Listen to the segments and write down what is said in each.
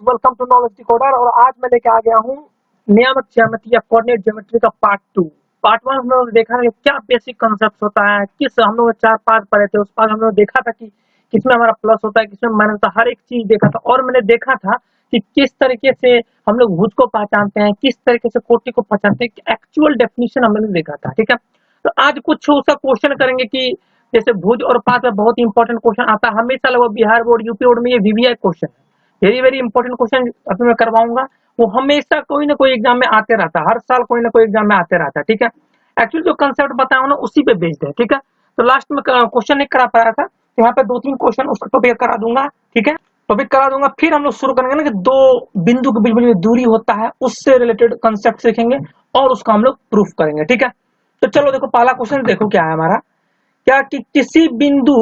Welcome to knowledge decoder. और आज मैं लेके आ गया हूँ नियामक ज्यामिति या कोऑर्डिनेट ज्योमेट्री का पार्ट 2। पार्ट 1 हम लोगों ने देखा था कि क्या बेसिक कॉन्सेप्ट होता है, किस हम लोग 4 पार्ट पढ़े थे। उस पार्ट हम लोग देखा था कि किसमें हमारा प्लस होता है, किसमें माइनस होता है, हर एक चीज देखा था। और मैंने देखा था कि किस तरीके से हम लोग भुज को पहचानते हैं, किस तरीके से कोटि को पहचानते हैं, एक्चुअल डेफिनेशन हम लोगों ने देखा था। ठीक है, तो आज कुछ उसका क्वेश्चन करेंगे कि जैसे भुज और पात में बहुत इंपॉर्टेंट क्वेश्चन आता है हमेशा, लगभग बिहार बोर्ड, यूपी बोर्ड में ये वीवीआई क्वेश्चन है। वेरी वेरी इंपॉर्टेंट क्वेश्चन अभी मैं करवाऊंगा। वो हमेशा कोई ना कोई एग्जाम में आते रहता है, हर साल कोई ना कोई एग्जाम में आते रहता है। ठीक है, एक्चुअली जो कंसेप्ट बताया ना उसी पे बेस्ड है। ठीक है, तो लास्ट में क्वेश्चन नहीं करा पाया था, यहाँ पे 2-3 क्वेश्चन उसका टॉपिक करा दूंगा। ठीक है, टॉपिक करा दूंगा, फिर हम लोग शुरू करेंगे ना कि दो बिंदु के बीच में जो दूरी होता है उससे रिलेटेड कंसेप्ट सीखेंगे और उसका हम लोग प्रूफ करेंगे। ठीक है, तो चलो देखो पहला क्वेश्चन देखो क्या है हमारा। क्या कि किसी बिंदु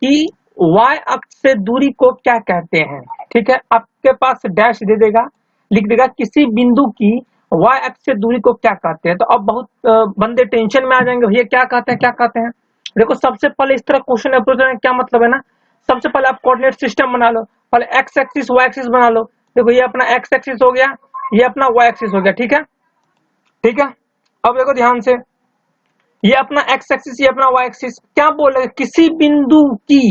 की y अक्ष से दूरी को क्या कहते हैं। ठीक है, आपके पास डैश दे देगा, लिख देगा किसी बिंदु की y अक्ष से दूरी को क्या कहते हैं। तो अब बहुत बंदे टेंशन में आ जाएंगे, भैया क्या कहते हैं क्या कहते हैं। देखो सबसे पहले इस तरह क्वेश्चन अप्रोच करने का क्या मतलब है ना, सबसे पहले आप कोऑर्डिनेट सिस्टम बना लो। पहले एक्स एक्सिस वाई एक्सिस बना लो। देखो ये अपना एक्स एक्सिस हो गया, ये अपना वाई एक्सिस हो गया। ठीक है, ठीक है, अब देखो ध्यान से, ये अपना एक्स एक्सिस, ये अपना वाई एक्सिस। क्या बोल रहे, किसी बिंदु की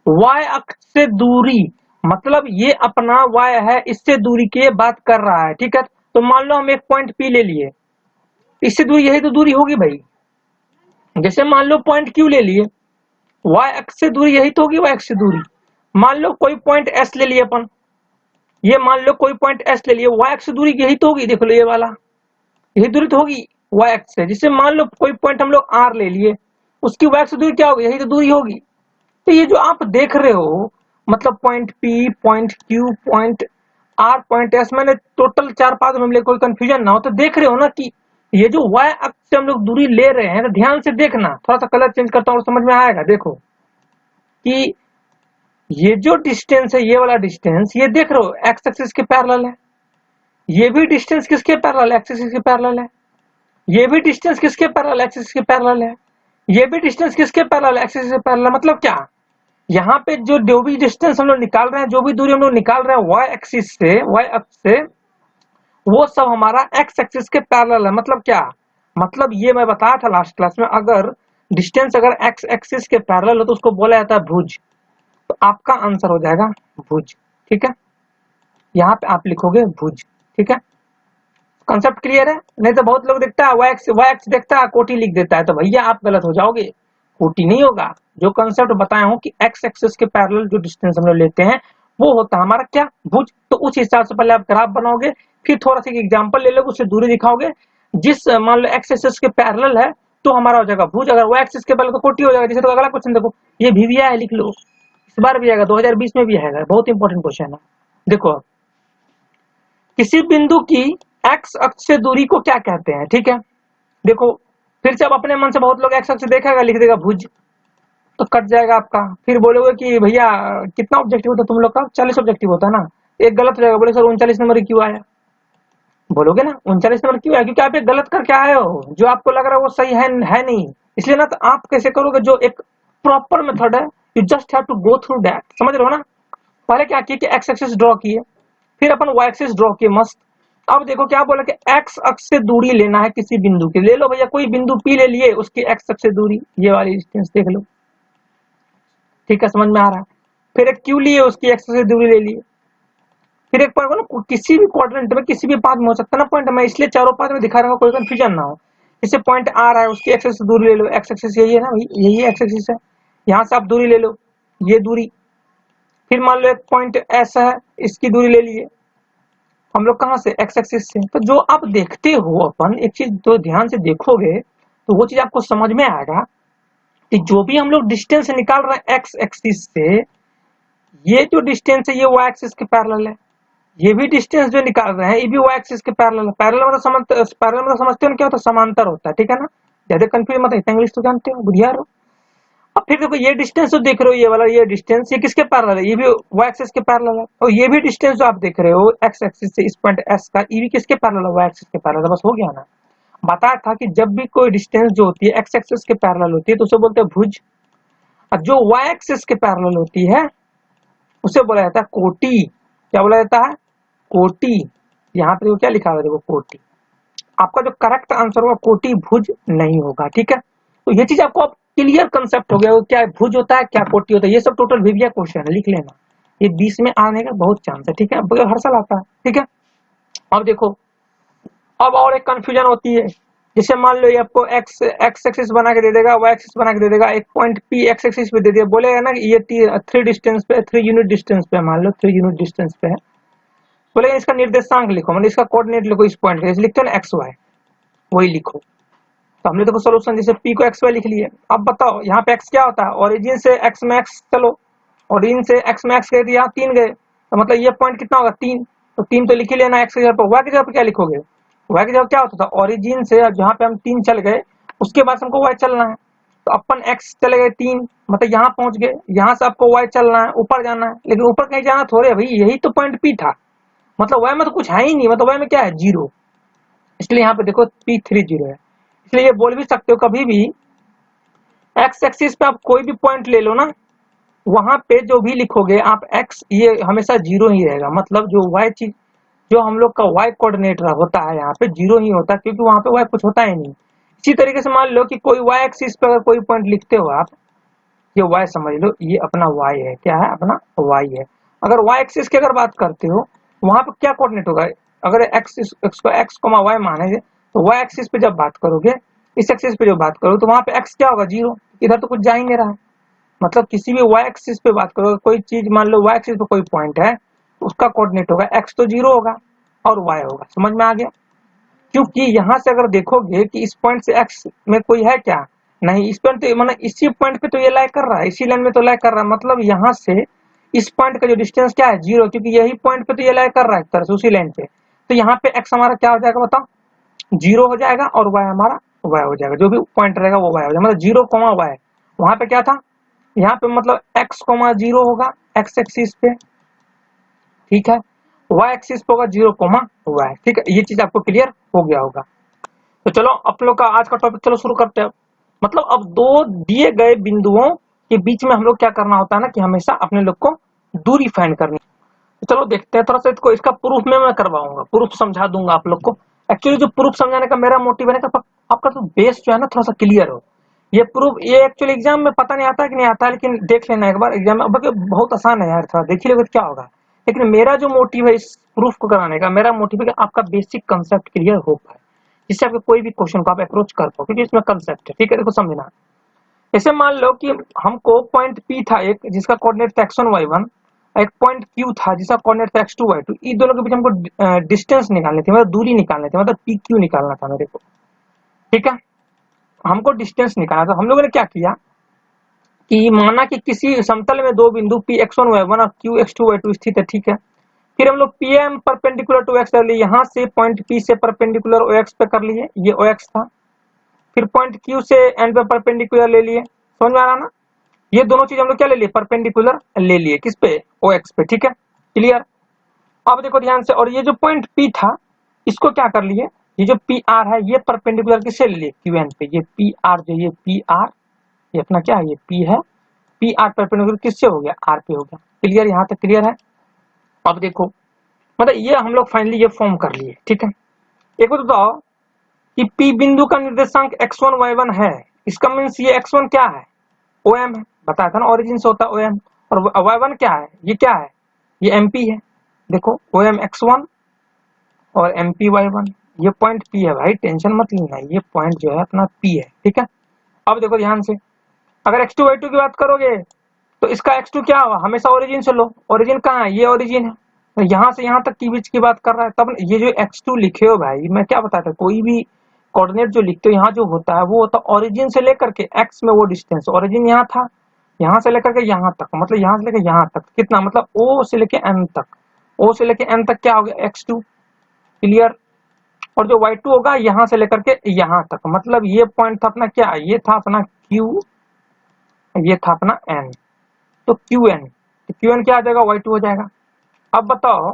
y अक्ष से दूरी, मतलब ये अपना y है, इससे दूरी की बात कर रहा है। ठीक है, तो मान लो हम एक पॉइंट P ले लिए, इससे दूरी यही तो दूरी होगी भाई। जैसे मान लो पॉइंट Q ले लिए, y अक्ष से दूरी यही तो होगी, y अक्ष से दूरी। मान लो कोई पॉइंट S ले लिए अपन, ये मान लो कोई पॉइंट S ले लिए, y अक्ष से दूरी यही तो होगी। देख लो ये वाला, यही दूरी तो होगी y अक्ष से। जिससे मान लो कोई पॉइंट हम लोग R ले लिए, उसकी y अक्ष से दूरी क्या होगी, यही तो दूरी होगी। तो ये जो आप देख रहे हो, मतलब point P, point Q, point R, point S, मैंने टोटल 4-5 में कोई कंफ्यूजन ना हो। तो देख रहे हो ना कि ये जो y अक्ष से हम लोग दूरी ले रहे हैं, तो ध्यान से देखना, थोड़ा सा कलर चेंज करता हूँ समझ में आएगा। देखो कि ये जो डिस्टेंस है, ये वाला डिस्टेंस, ये देख रहे हो एक्स एक्सिस के पैरेलल है। ये भी डिस्टेंस किसके पैरेलल है, एक्स एक्सिस के पैरेलल है। ये भी डिस्टेंस किसके पैरेलल, एक्स एक्सिस के पैरेलल है। ये भी डिस्टेंस किसके पैरेलल, एक्स एक्सिस के पैरेलल। मतलब क्या, यहाँ पे जो भी डिस्टेंस हम लोग निकाल रहे हैं, जो भी दूरी हम लोग निकाल रहे हैं वाई एक्सिस से, वाई अक्ष से, वो सब हमारा एक्स एक्सिस के पैरेलल है। मतलब क्या, मतलब ये मैं बताया था लास्ट क्लास में, अगर डिस्टेंस अगर एक्स एक्सिस के पैरेलल हो तो उसको बोला जाता है भुज। तो आपका आंसर हो जाएगा भुज। ठीक है, यहाँ पे आप लिखोगे भुज। ठीक है, कंसेप्ट क्लियर है। नहीं तो बहुत लोग देखता है वाई एक्स देखता है कोटि लिख देता है, तो भैया आप गलत हो जाओगे, कोटि नहीं होगा। जो कंसेप्ट बताया हूं कि एक्स एक्सिस के पैरेलल जो डिस्टेंस हम लोग लेते हैं वो होता है हमारा क्या, भुज। तो उस हिसाब से पहले आप ग्राफ बनाओगे, फिर थोड़ा सा एग्जांपल ले लोगे, उससे दूरी दिखाओगे। जिस मान लो एक्स एक्सिस के पैरेलल है तो हमारा हो जाएगा भुज, अगर वाई एक्सिस के पैरेलल तो कोटि हो जाएगा। जैसे तो अगला क्वेश्चन देखो, ये वीवीआई है, लिख लो, इस बार भी आएगा, 2020 में भी आएगा, बहुत इंपॉर्टेंट क्वेश्चन है। देखो किसी बिंदु की एक्स अक्ष से दूरी को क्या कहते हैं। ठीक है, देखो फिर से अब अपने मन से बहुत लोग एक्स अक्ष देखेगा, लिख देगा भुज, तो कट जाएगा आपका। फिर बोलोगे कि भैया कितना ऑब्जेक्टिव होता है तुम लोग का, 40 ऑब्जेक्टिव होता है ना, एक गलत हो जाएगा। बोले सर 39 नंबर क्यों आया, बोलोगे ना 39 नंबर क्यों आया, क्योंकि आप एक गलत करके आए हो, जो आपको लग रहा है वो सही है नहीं। इसलिए ना तो आप कैसे करोगे, जो एक प्रॉपर मेथड है, you just have to go through that. समझ रहे हो ना, पहले क्या किए कि एक्स एक्सिस ड्रॉ किए, फिर अपन वाई एक्सिस ड्रॉ किए, मस्त। अब देखो क्या बोला कि एक्स अक्ष से दूरी लेना है किसी बिंदु की। ले लो भैया, कोई बिंदु पी ले लिए, उसकी एक्स अक्ष से दूरी, ये वाली डिस्टेंस देख लो। ठीक है, समझ में आ रहा है। फिर एक क्यू लिए, उसकी एक्स से दूरी ले लिए। फिर एक पॉइंट ना, किसी भी क्वाड्रेंट में किसी भी पाथ में हो सकता है ना पॉइंट, मैं इसलिए चारों पाथ में दिखा रहा हूँ, कोई कंफ्यूजन ना हो। जैसे पॉइंट आ रहा है, उसकी एक्स से दूरी ले लो, एक्स एक्सिस यही है ना, यही एक्स एक्सिस है, यहाँ से आप दूरी ले लो, ये दूरी। फिर मान लो एक पॉइंट ऐसा है, इसकी दूरी ले लिए हम लोग कहां से, एक्स एक्सिस से। तो जो आप देखते हो, अपन एक चीज तो ध्यान से देखोगे तो वो चीज आपको समझ में आएगा कि जो भी हम लोग डिस्टेंस निकाल रहे हैं एक्स एक्सिस से, ये जो डिस्टेंस है ये वाई एक्सिस के पैरेलल है। ये भी डिस्टेंस जो निकाल रहे हैं ये भी वाई एक्सिस के पैरेलल है। पैरेलल मतलब समझते हो ना क्या होता है, समांतर होता है। ठीक है ना, ज्यादा कंफ्यूज मत, इतना इंग्लिश तो जानते हो, बुधियार हो। अब फिर देखो ये डिस्टेंस जो देख रहे हो, ये वाला ये डिस्टेंस, ये किसके पैरेलल है, ये भी वाई एक्सिस के पैरेलल है। और ये भी डिस्टेंस जो आप देख रहे हो एक्स एक्सिस से इस पॉइंट एस का, ये भी किसके पैरेलल है, वाई एक्सिस के पैरेलल है। बस हो गया ना, बताया था कि जब भी कोई डिस्टेंस जो होती है एक्स एक्सिस के पैरेलल होती है तो उसे बोलते हैं भुज, और जो वाई एक्सिस के पैरेलल होती है उसे बोला जाता है कोटि। क्या बोला जाता है, कोटि, यहाँ पे देखो क्या लिखा हुआ है, देखो कोटि। आपका जो करेक्ट आंसर होगा कोटि भुज नहीं होगा, ठीक है। तो ये चीज आपको अब क्लियर कंसेप्ट हो गया, क्या भुज होता है, क्या कोटि होता है, ये सब टोटल विविया क्वेश्चन है, लिख लेना। ये 20 में आने का बहुत चांस है, ठीक है, हर साल आता है, ठीक है। अब देखो, अब और एक कंफ्यूजन होती है, जैसे मान लो ये आपको एक्स एक्सिस बना के दे देगा, वाई एक्सिस बना के दे देगा, एक पॉइंट पी एक्स एक्सिस पे दे दिया, बोलेगा ना कि ये 3 डिस्टेंस पे, 3 यूनिट डिस्टेंस पे, मान लो 3 यूनिट डिस्टेंस पे है, बोलेगा इसका निर्देशांक लिखो, मतलब इसका कोऑर्डिनेट लिखो, इस पॉइंट का लिखते हो ना एक्स वाई, वही लिखो। तो हमने देखो सोल्यूशन जैसे पी को एक्स वाई लिख लिए। अब बताओ यहाँ पे एक्स क्या होता है, ओरिजिन से एक्स मैक्स, चलो ओरिजिन से एक्स मैक्स गए, यहाँ 3 गए, तो मतलब ये पॉइंट कितना होगा 3, तो 3 तो लिख ही लेना एक्स की जगह पर। वाई की जगह पर क्या लिखोगे, वाई की जगह क्या होता था, ओरिजिन से जहाँ पे हम 3 चल गए उसके बाद हमको वाई चलना है, तो अपन एक्स चले गए 3, मतलब यहाँ पहुंच गए, यहाँ से आपको वाई चलना है, ऊपर जाना है, लेकिन ऊपर कहीं जाना थोड़े भाई, यही तो पॉइंट पी था, मतलब वाई में तो कुछ है ही नहीं, मतलब वाई में क्या है 0, इसलिए यहाँ पे देखो P3 0 है। इसलिए ये बोल भी सकते हो कभी भी एक्स एक्सिस पे आप कोई भी पॉइंट ले लो ना, वहां पे जो भी लिखोगे आप एक्स, ये हमेशा 0 ही रहेगा, मतलब जो वाई चीज, जो हम लोग का वाई कोऑर्डिनेट होता है यहाँ पे 0 ही होता है, क्योंकि वहां पे वाई कुछ होता ही नहीं। इसी तरीके से मान लो कि कोई वाई एक्सिस पे अगर कोई पॉइंट लिखते हो आप, ये वाई समझ लो, ये अपना वाई है, क्या है अपना वाई है। अगर वाई एक्सिस की अगर बात करते हो, वहां पे क्या कोऑर्डिनेट होगा, अगर एक्सिस को एक्स कोमा वाई माने, तो वाई एक्सिस पे जब बात करोगे, इस एक्सिस पे जब बात करो, तो वहां पे एक्स क्या होगा 0, इधर तो कुछ जा ही नहीं रहा है। मतलब किसी भी वाई एक्सिस पे बात करोगे, कोई चीज मान लो वाई एक्सिस पे कोई पॉइंट है, तो उसका कोऑर्डिनेट होगा एक्स तो 0 होगा और वाई होगा, समझ में आ गया। क्योंकि यहाँ से अगर देखोगे कि इस पॉइंट से एक्स में कोई है क्या, नहीं, इस पॉइंट तो मतलब इसी पॉइंट पे तो ये लाई कर रहा है, इसी लाइन में तो लाई कर रहा है, मतलब यहाँ से इस पॉइंट का जो डिस्टेंस क्या है 0, क्योंकि यही पॉइंट पे तो ये लाई कर रहा है एक तरह से उसी लाइन पे, तो यहाँ पे एक्स हमारा क्या हो जाएगा बताओ, 0 हो जाएगा, और वाई हमारा वाई हो जाएगा, जो भी पॉइंट रहेगा वो वाई हो जाएगा, मतलब 0, वाई। वहां पे क्या था, यहाँ पे मतलब x, 0 होगा x एक्सिस पे, ठीक है, y एक्सिस पे होगा 0, y, ठीक है, ये चीज आपको क्लियर हो गया होगा। तो चलो आप लोग का आज का टॉपिक चलो शुरू करते हैं। मतलब अब दो दिए गए बिंदुओं के बीच में हम लोग क्या करना होता है ना, कि हमेशा अपने लोग को दूरी फाइंड करनी। तो चलो देखते हैं, थोड़ा सा इसको, इसका प्रूफ में मैं करवाऊंगा, प्रूफ समझा दूंगा आप लोग को। एक्चुअली जो प्रूफ समझाने का मेरा मोटिव है ना, आपका तो बेस जो है ना थोड़ा सा क्लियर हो। ये प्रूफ, ये एक्चुअली एग्जाम में पता नहीं आता कि नहीं आता, लेकिन देख लेना एक बार एग्जाम में, बहुत आसान है यार, थोड़ा देख ही लोगे तो क्या होगा। लेकिन मेरा जो मोटिव है इस प्रूफ को कराने का, मेरा मोटिव है कि आपका बेसिक कंसेप्ट क्लियर हो पाए, जिससे आपके कोई भी क्वेश्चन को आप अप्रोच कर पाओ, क्योंकि इसमें कंसेप्ट है, ठीक है। देखो समझना, ऐसे मान लो कि हमको पॉइंट पी था एक, जिसका कोऑर्डिनेट था x1 y1, एक पॉइंट क्यू था जिसका कोऑर्डिनेट था x2 y2, इन दोनों के बीच हमको डिस्टेंस निकालनी थी, मतलब दूरी निकालनी थी, मतलब पी क्यू निकालना था मेरे को, ठीक है। हमको डिस्टेंस निकालना था, हम लोगों ने क्या किया कि माना कि किसी समतल में दो बिंदु पी x1 y1 और क्यू x2 y2 स्थित है, ठीक है। फिर हम लोग P M perpendicular to X कर लिए, यहाँ से पॉइंट पी से परपेंडिकुलर ओ एक्स पे कर लिए, ये ओ एक्स था। फिर पॉइंट क्यू से एन पे परपेंडिकुलर ले लिए, समझ में आ रहा ना, ये दोनों चीज हम लोग क्या ले लिए, परपेंडिकुलर ले लिए, किस पे, ओ एक्स पे, ठीक है, क्लियर। अब देखो ध्यान से, और ये जो पॉइंट पी था इसको क्या कर लिए, ये जो पी आर है ये परपेंडिकुलर किससे ले लिए, क्यू एन पे, ये पी आर जो ये पी आर, ये अपना क्या है, ये पी है, पी आर परपेंडिकुलर किससे हो गया, आर पे हो गया, क्लियर, यहाँ तक क्लियर है। अब देखो, मतलब ये हम लोग फाइनली ये फॉर्म कर लिए, ठीक है। एक बात बताओ कि P बिंदु का निर्देशांक x1 y1 है, इसका मीन्स ये x1 क्या है, OM है, बताया था ना ओरिजिन से होता है OM, और y1 क्या है, ये क्या है, ये MP है। देखो OM x1 और MP y1, ये पॉइंट P है भाई, टेंशन मत लेना, ये पॉइंट जो है अपना P है, ठीक है। अब देखो ध्यान से, अगर x2 y2 की बात करोगे तो इसका x2 क्या होगा, हमेशा ओरिजिन से लो, ओरिजिन कहाँ है, ये ओरिजिन है, तो यहाँ से यहाँ तक की बीच की बात कर रहा है, तब ये जो x2 लिखे हो भाई, मैं क्या बताता, कोई भी कोऑर्डिनेट जो लिखते हो यहाँ जो होता है वो होता है ओरिजिन से लेकर के x में वो डिस्टेंस, ओरिजिन यहाँ था, यहाँ से लेकर के यहाँ तक, मतलब यहाँ से लेकर यहाँ तक कितना, मतलब o से लेकर n तक, o से लेकर n तक क्या हो गया x2, क्लियर। और जो y2 होगा यहाँ से लेकर के यहाँ तक, मतलब ये पॉइंट था अपना क्या, ये था अपना q, ये था अपना n, तो qn, तो qn क्या आ जाएगा, y2 हो जाएगा। अब बताओ,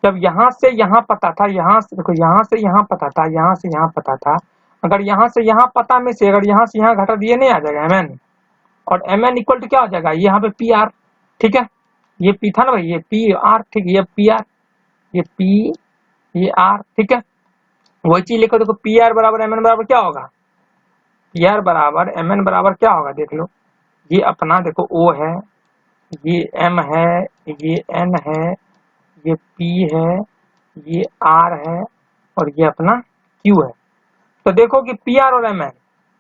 जब यहाँ से यहाँ पता था, यहाँ से देखो, यहाँ से यहाँ पता था, यहाँ से यहाँ पता था, अगर यहाँ से यहाँ पता में से अगर यहाँ से यहाँ घटा दिए नहीं आ जाएगा mn, और mn इक्वल टू क्या हो जाएगा, यहाँ पे pr, ठीक है, ये p था ना भाई, ये pr, ठीक है, ये pr, ये P, ये R, ठीक है। वही चीज लिखो, देखो पी आर बराबर एम एन बराबर क्या होगा, पी आर बराबर एम एन बराबर क्या होगा, देख लो। ये अपना देखो O है, ये M है, ये N है, ये P है, ये R है, और ये अपना Q है। तो देखो कि पी आर और एम एन,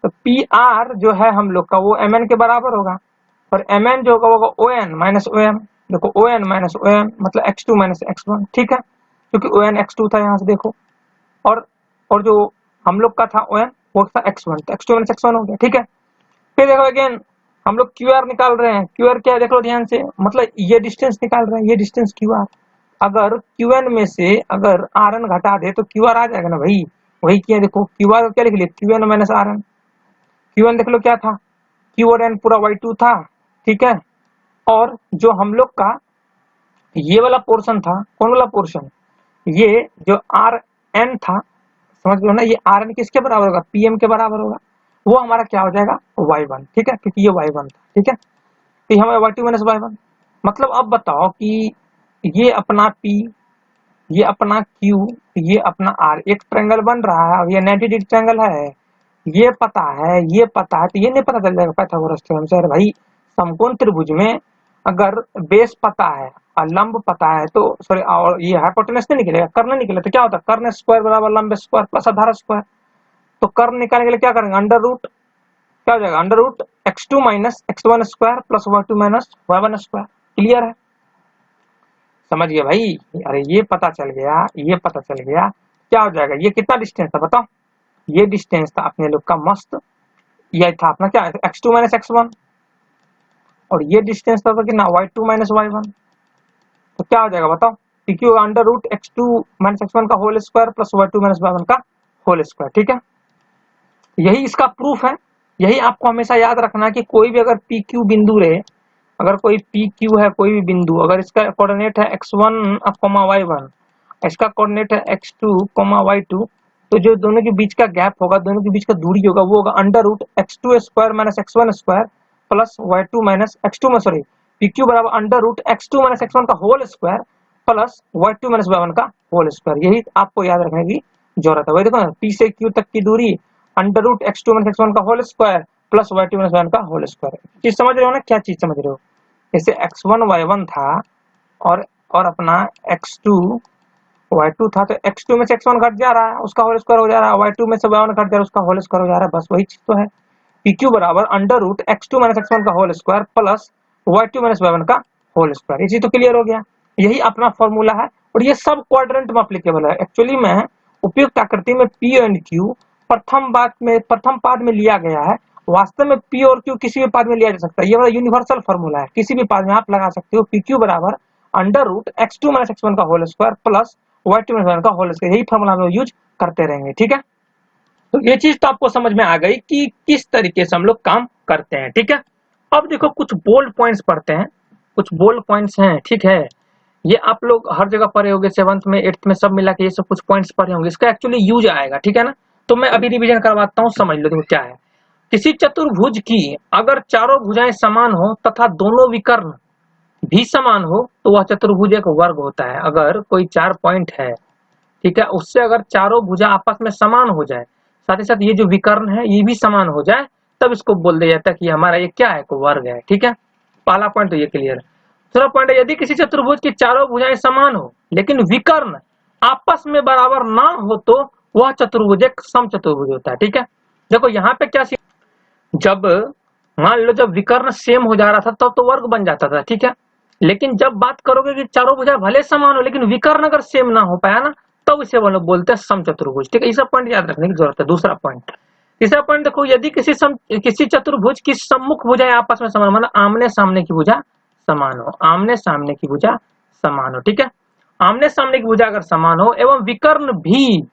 तो पी आर जो है हम लोग का वो एम एन के बराबर होगा, और एम एन जो होगा वो O N minus O M. देखो O N minus O M मतलब X two minus x one, ठीक है, क्योंकि ओ एन एक्स टू था यहाँ से देखो, और जो हम लोग का था ओ एन वो था एक्स वन, तो X two minus x one हो गया, ठीक है। फिर देखो अगेन हम लोग क्यू आर निकाल रहे हैं, क्यू आर क्या है देख लो ध्यान से, मतलब ये डिस्टेंस निकाल रहे हैं, ये डिस्टेंस क्यू आर। अगर क्यू एन में से अगर आर एन घटा दे तो क्यू आर आ जाएगा ना भाई, वही किया, देखो क्यू आर क्या लिख लिया, Q N minus R N. Q N देख लो क्या था, क्यू और एन पूरा वाई टू था, ठीक है। और जो हम लोग का ये वाला पोर्शन था, कौन वाला पोर्शन, ये जो आर एन था, समझ लो ना, ये आर एन किसके बराबर होगा, पी एम के बराबर होगा, वो हमारा क्या हो जाएगा वाई वन, ठीक है, क्योंकि ये वाई वन था, ठीक है। तो ये हमारा Y two minus Y one. मतलब अब बताओ कि ये अपना पी, ये अपना क्यू, ये अपना आर, एक ट्रायंगल बन रहा है, अब ये 90 डिग्री ट्रायंगल है, ये पता है, ये पता है, तो ये नहीं पता चल जाएगा पाइथागोरस थ्योरम से, अरे भाई समकोण त्रिभुज में अगर बेस पता है और लंब पता है तो सॉरी, और ये हाइपोटेनस नहीं निकलेगा, कर्ण निकले तो क्या होता है, कर्ण स्क्वायर बराबर लंब स्क्वायर प्लस आधार स्क्वायर। तो कर्ण निकालने के लिए क्या करेंगे, अंडर रूट, क्या हो जाएगा, under root x two minus x one square plus Y two minus Y one square. Clear है, समझ गया भाई। अरे ये पता चल गया, ये पता चल गया, क्या हो जाएगा, ये कितना डिस्टेंस था बताओ, ये डिस्टेंस था अपने लोग का मस्त, ये था अपना क्या X two minus x one, और ये डिस्टेंस था कितना Y two minus Y one. तो क्या हो जाएगा बताओ, क्योंकि under root x two minus x one का whole square plus Y two minus Y one का होल स्क्वायर, ठीक है। यही इसका प्रूफ है, यही आपको हमेशा याद रखना कि कोई भी अगर पी क्यू बिंदु रहे, अगर कोई पी क्यू है कोई भी बिंदु, अगर इसका कोऑर्डिनेट है एक्स वन वाई वन, इसका कोऑर्डिनेट है एक्स टू वाई टू, तो जो दोनों के बीच का गैप होगा, दोनों के बीच का दूरी होगा, वो होगा under root x two square minus x one square plus Y two minus X two में सॉरी पी क्यू बराबर under root x two minus x one का whole square plus Y two minus Y one का whole square. यही आपको याद रखने की जरूरत है। वही देखो ना, पी से क्यू तक की दूरी under root x two minus x one का whole square plus Y two minus Y one का होल स्क्वायर। चीज समझ रहे हो ना, क्या चीज समझ रहे हो, जैसे एक्स वन वाई वन था और अपना एक्स टू वाई टू था, तो एक्स टू में से एक्स वन घट जा रहा है, उसका होल स्क्वायर हो जा रहा है, वाई टू में से वाई वन घट जा रहा है, उसका होल स्क्वायर हो जा रहा है, बस वही चीज तो है। पी क्यू बराबर under root x two minus x one का whole square plus Y two minus Y one का होल स्क्वायर। ये चीज तो क्लियर हो गया, यही अपना फॉर्मूला है, और ये सब क्वाड्रेंट में अप्लीकेबल है। एक्चुअली में उपयुक्त आकृति में पी एंड क्यू प्रथम पाद में लिया गया है, वास्तव में पी और क्यू किसी भी पाद में लिया जा सकता है, ये वाला यूनिवर्सल फॉर्मूला है, किसी भी पाद में आप लगा सकते हो। पी क्यू बराबर under root x two minus x one का whole square plus Y two minus one का होल स्क्वायर, यही फॉर्मूला हम लोग यूज करते रहेंगे, ठीक है। तो ये चीज तो आपको समझ में आ गई कि किस तरीके से हम लोग काम करते हैं, ठीक है। अब देखो कुछ बोल्ड पॉइंट्स पढ़ते हैं, कुछ बोल्ड पॉइंट्स हैं, ठीक है। ये आप लोग हर जगह पढ़े होंगे, 7th में 8th में सब मिला के ये सब कुछ पॉइंट्स पढ़े होंगे, इसका एक्चुअली यूज आएगा, ठीक है ना। तो मैं अभी रिवीजन करवाता हूँ, समझ लो देखो क्या है। किसी चतुर्भुज की अगर चारों भुजाएं समान हो तथा दोनों विकर्ण भी समान हो तो वह चतुर्भुज एक वर्ग होता है। अगर कोई 4 पॉइंट है, ठीक है, उससे अगर चारों भुजा आपस में समान हो जाए, साथ ही साथ ये जो विकर्ण है ये भी समान हो जाए, तब इसको बोल दिया जाता है कि हमारा ये क्या है, को वर्ग है, ठीक है। पहला पॉइंट तो ये क्लियर है। दूसरा पॉइंट है, यदि किसी चतुर्भुज की चारों भुजाएं समान हो लेकिन विकर्ण आपस में बराबर ना हो तो वह चतुर्भुज एक समचतुर्भुज होता है, ठीक है। देखो यहाँ पे क्या, जब मान लो जब विकर्ण सेम हो जा रहा था तब तो वर्ग बन जाता था, ठीक है। लेकिन जब बात करोगे कि चारों भुजा भले समान हो लेकिन विकर्ण अगर सेम ना हो पाया ना, तब इसे वो लोग बोलते हैं समचतुर्भुज, ठीक है। ये पॉइंट याद रखने की जरूरत है। दूसरा पॉइंट, तीसरा पॉइंट देखो, यदि किसी चतुर्भुज की सम्मुख भुजाएं आपस में समान, मतलब आमने सामने की भुजा समान हो, आमने सामने की भुजा समान हो, ठीक है। आमने सामने की भुजा अगर समान हो एवं विकर्ण भी